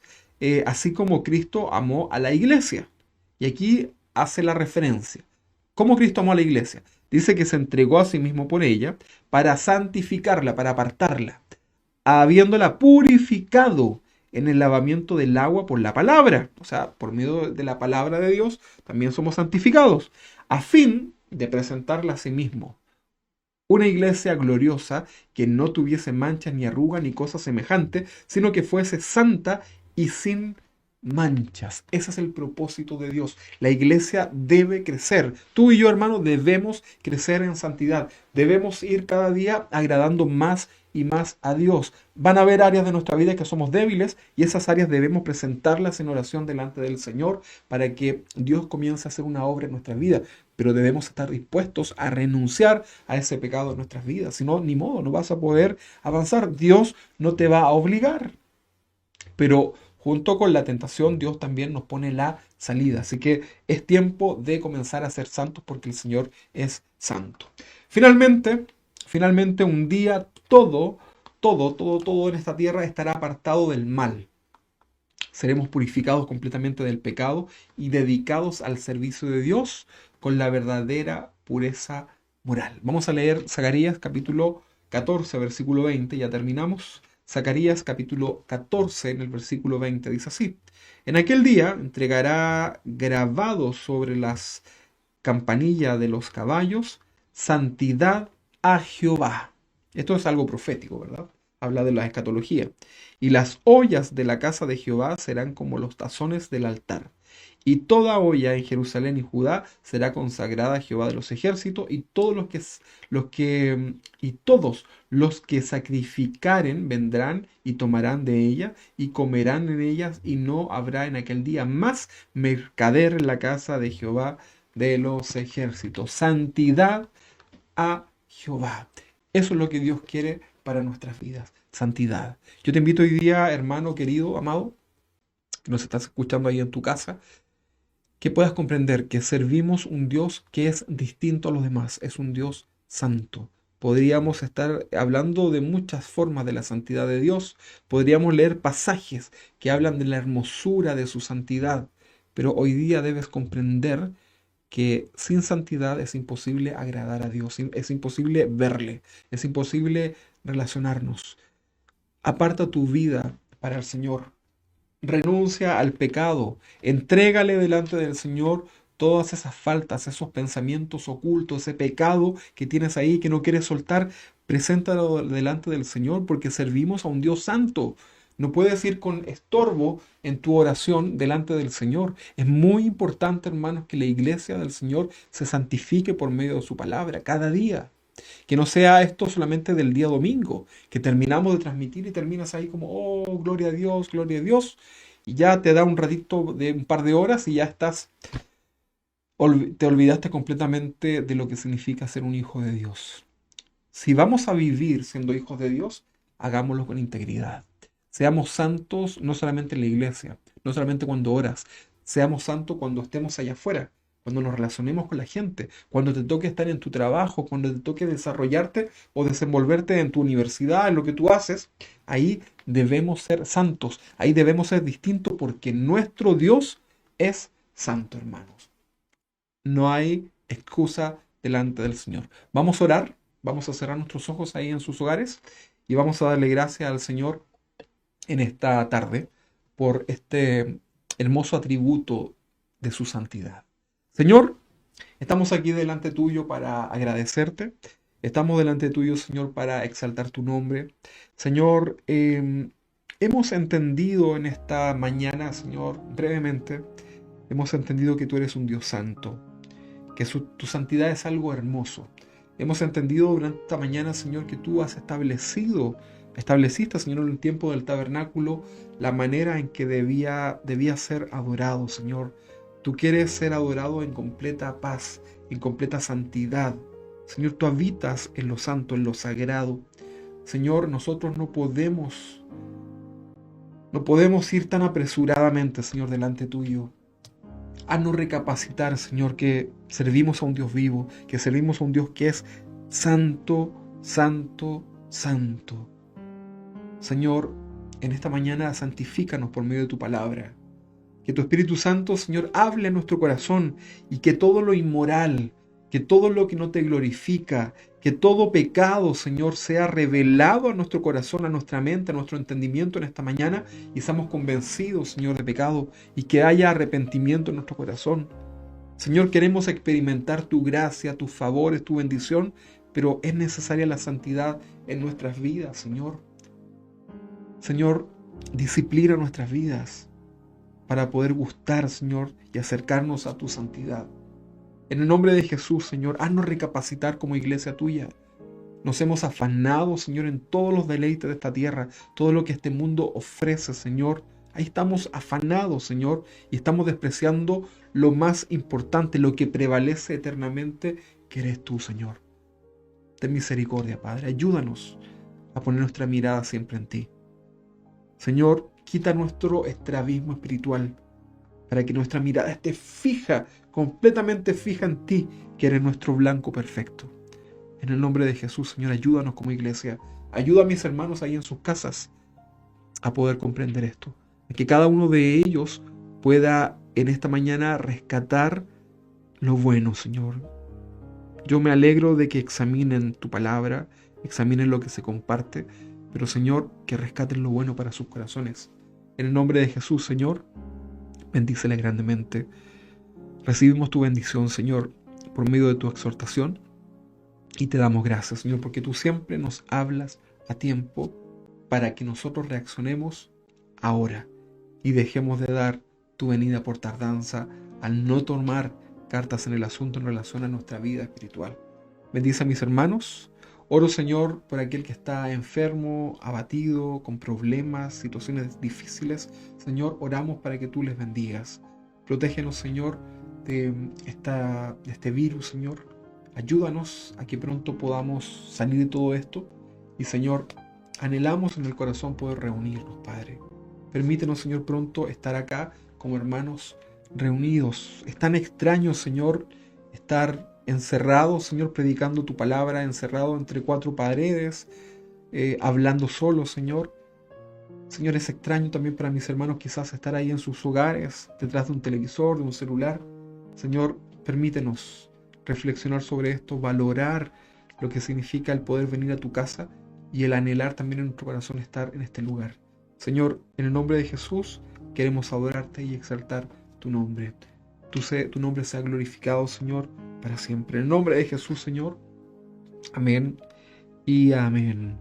así como Cristo amó a la iglesia. Y aquí hace la referencia. ¿Cómo Cristo amó a la iglesia? Dice que se entregó a sí mismo por ella para santificarla, para apartarla, habiéndola purificado en el lavamiento del agua por la palabra. O sea, por medio de la palabra de Dios también somos santificados, a fin de presentarla a sí mismo una iglesia gloriosa que no tuviese manchas ni arrugas ni cosa semejante, sino que fuese santa y sin manchas. Ese es el propósito de Dios. La iglesia debe crecer. Tú y yo, hermano, debemos crecer en santidad. Debemos ir cada día agradando más y más a Dios. Van a haber áreas de nuestra vida que somos débiles y esas áreas debemos presentarlas en oración delante del Señor para que Dios comience a hacer una obra en nuestras vidas. Pero debemos estar dispuestos a renunciar a ese pecado en nuestras vidas. Si no, ni modo, no vas a poder avanzar. Dios no te va a obligar. Pero junto con la tentación, Dios también nos pone la salida. Así que es tiempo de comenzar a ser santos porque el Señor es santo. Finalmente, un día todo en esta tierra estará apartado del mal. Seremos purificados completamente del pecado y dedicados al servicio de Dios con la verdadera pureza moral. Vamos a leer Zacarías capítulo 14, versículo 20, ya terminamos. Zacarías capítulo 14 en el versículo 20 dice así: En aquel día entregará grabado sobre las campanillas de los caballos, santidad a Jehová. Esto es algo profético, ¿verdad? Habla de la escatología. Y las ollas de la casa de Jehová serán como los tazones del altar. Y toda olla en Jerusalén y Judá será consagrada a Jehová de los ejércitos, y todos los que sacrificaren vendrán y tomarán de ella y comerán en ellas, y no habrá en aquel día más mercader en la casa de Jehová de los ejércitos. Santidad a Jehová. Eso es lo que Dios quiere para nuestras vidas. Santidad. Yo te invito hoy día, hermano querido, amado, que nos estás escuchando ahí en tu casa, que puedas comprender que servimos un Dios que es distinto a los demás. Es un Dios santo. Podríamos estar hablando de muchas formas de la santidad de Dios. Podríamos leer pasajes que hablan de la hermosura de su santidad. Pero hoy día debes comprender que sin santidad es imposible agradar a Dios, es imposible verle, es imposible relacionarnos. Aparta tu vida para el Señor. Renuncia al pecado. Entrégale delante del Señor todas esas faltas, esos pensamientos ocultos, ese pecado que tienes ahí que no quieres soltar. Preséntalo delante del Señor porque servimos a un Dios santo. No puedes ir con estorbo en tu oración delante del Señor. Es muy importante, hermanos, que la iglesia del Señor se santifique por medio de su palabra cada día. Que no sea esto solamente del día domingo, que terminamos de transmitir y terminas ahí como, oh, gloria a Dios, y ya te da un ratito de un par de horas y ya te olvidaste completamente de lo que significa ser un hijo de Dios. Si vamos a vivir siendo hijos de Dios, hagámoslo con integridad. Seamos santos no solamente en la iglesia, no solamente cuando oras, seamos santos cuando estemos allá afuera, cuando nos relacionemos con la gente, cuando te toque estar en tu trabajo, cuando te toque desarrollarte o desenvolverte en tu universidad, en lo que tú haces, ahí debemos ser santos, ahí debemos ser distintos porque nuestro Dios es santo, hermanos. No hay excusa delante del Señor. Vamos a orar, vamos a cerrar nuestros ojos ahí en sus hogares y vamos a darle gracias al Señor en esta tarde por este hermoso atributo de su santidad. Señor, estamos aquí delante tuyo para agradecerte. Estamos delante tuyo, Señor, para exaltar tu nombre. Señor, hemos entendido en esta mañana, Señor, brevemente, hemos entendido que tú eres un Dios santo, que tu santidad es algo hermoso. Hemos entendido durante esta mañana, Señor, que tú has estableciste, Señor, en el tiempo del tabernáculo, la manera en que debía ser adorado, Señor. Tú quieres ser adorado en completa paz, en completa santidad. Señor, tú habitas en lo santo, en lo sagrado. Señor, nosotros no podemos ir tan apresuradamente, Señor, delante tuyo. Haznos recapacitar, Señor, que servimos a un Dios vivo, que servimos a un Dios que es santo, santo, santo. Señor, en esta mañana santifícanos por medio de tu palabra. Que tu Espíritu Santo, Señor, hable en nuestro corazón y que todo lo inmoral, que todo lo que no te glorifica, que todo pecado, Señor, sea revelado a nuestro corazón, a nuestra mente, a nuestro entendimiento en esta mañana y seamos convencidos, Señor, de pecado y que haya arrepentimiento en nuestro corazón. Señor, queremos experimentar tu gracia, tus favores, tu bendición, pero es necesaria la santidad en nuestras vidas, Señor. Señor, Disciplina nuestras vidas para poder gustar, Señor, y acercarnos a tu santidad. En el nombre de Jesús, Señor, haznos recapacitar como iglesia tuya. Nos hemos afanado, Señor, en todos los deleites de esta tierra, todo lo que este mundo ofrece, Señor. Ahí estamos afanados, Señor, y estamos despreciando lo más importante, lo que prevalece eternamente, que eres tú, Señor. Ten misericordia, Padre. Ayúdanos a poner nuestra mirada siempre en ti. Señor, quita nuestro estrabismo espiritual para que nuestra mirada esté fija, completamente fija en ti, que eres nuestro blanco perfecto. En el nombre de Jesús, Señor, ayúdanos como iglesia. Ayuda a mis hermanos ahí en sus casas a poder comprender esto. A que cada uno de ellos pueda en esta mañana rescatar lo bueno, Señor. Yo me alegro de que examinen tu palabra, examinen lo que se comparte, pero Señor, que rescaten lo bueno para sus corazones. En el nombre de Jesús, Señor, bendícele grandemente. Recibimos tu bendición, Señor, por medio de tu exhortación. Y te damos gracias, Señor, porque tú siempre nos hablas a tiempo para que nosotros reaccionemos ahora y dejemos de dar tu venida por tardanza al no tomar cartas en el asunto en relación a nuestra vida espiritual. Bendice a mis hermanos. Oro, Señor, por aquel que está enfermo, abatido, con problemas, situaciones difíciles. Señor, oramos para que tú les bendigas. Protégenos, Señor, de este virus, Señor. Ayúdanos a que pronto podamos salir de todo esto. Y, Señor, anhelamos en el corazón poder reunirnos, Padre. Permítenos, Señor, pronto estar acá como hermanos reunidos. Es tan extraño, Señor, estar encerrado, Señor, predicando tu palabra, encerrado entre cuatro paredes, hablando solo, Señor. Señor, es extraño también para mis hermanos quizás estar ahí en sus hogares, detrás de un televisor, de un celular. Señor, permítenos reflexionar sobre esto, valorar lo que significa el poder venir a tu casa y el anhelar también en nuestro corazón estar en este lugar. Señor, en el nombre de Jesús, queremos adorarte y exaltar tu nombre. Tu nombre sea glorificado, Señor, para siempre. En el nombre de Jesús, Señor. Amén y amén.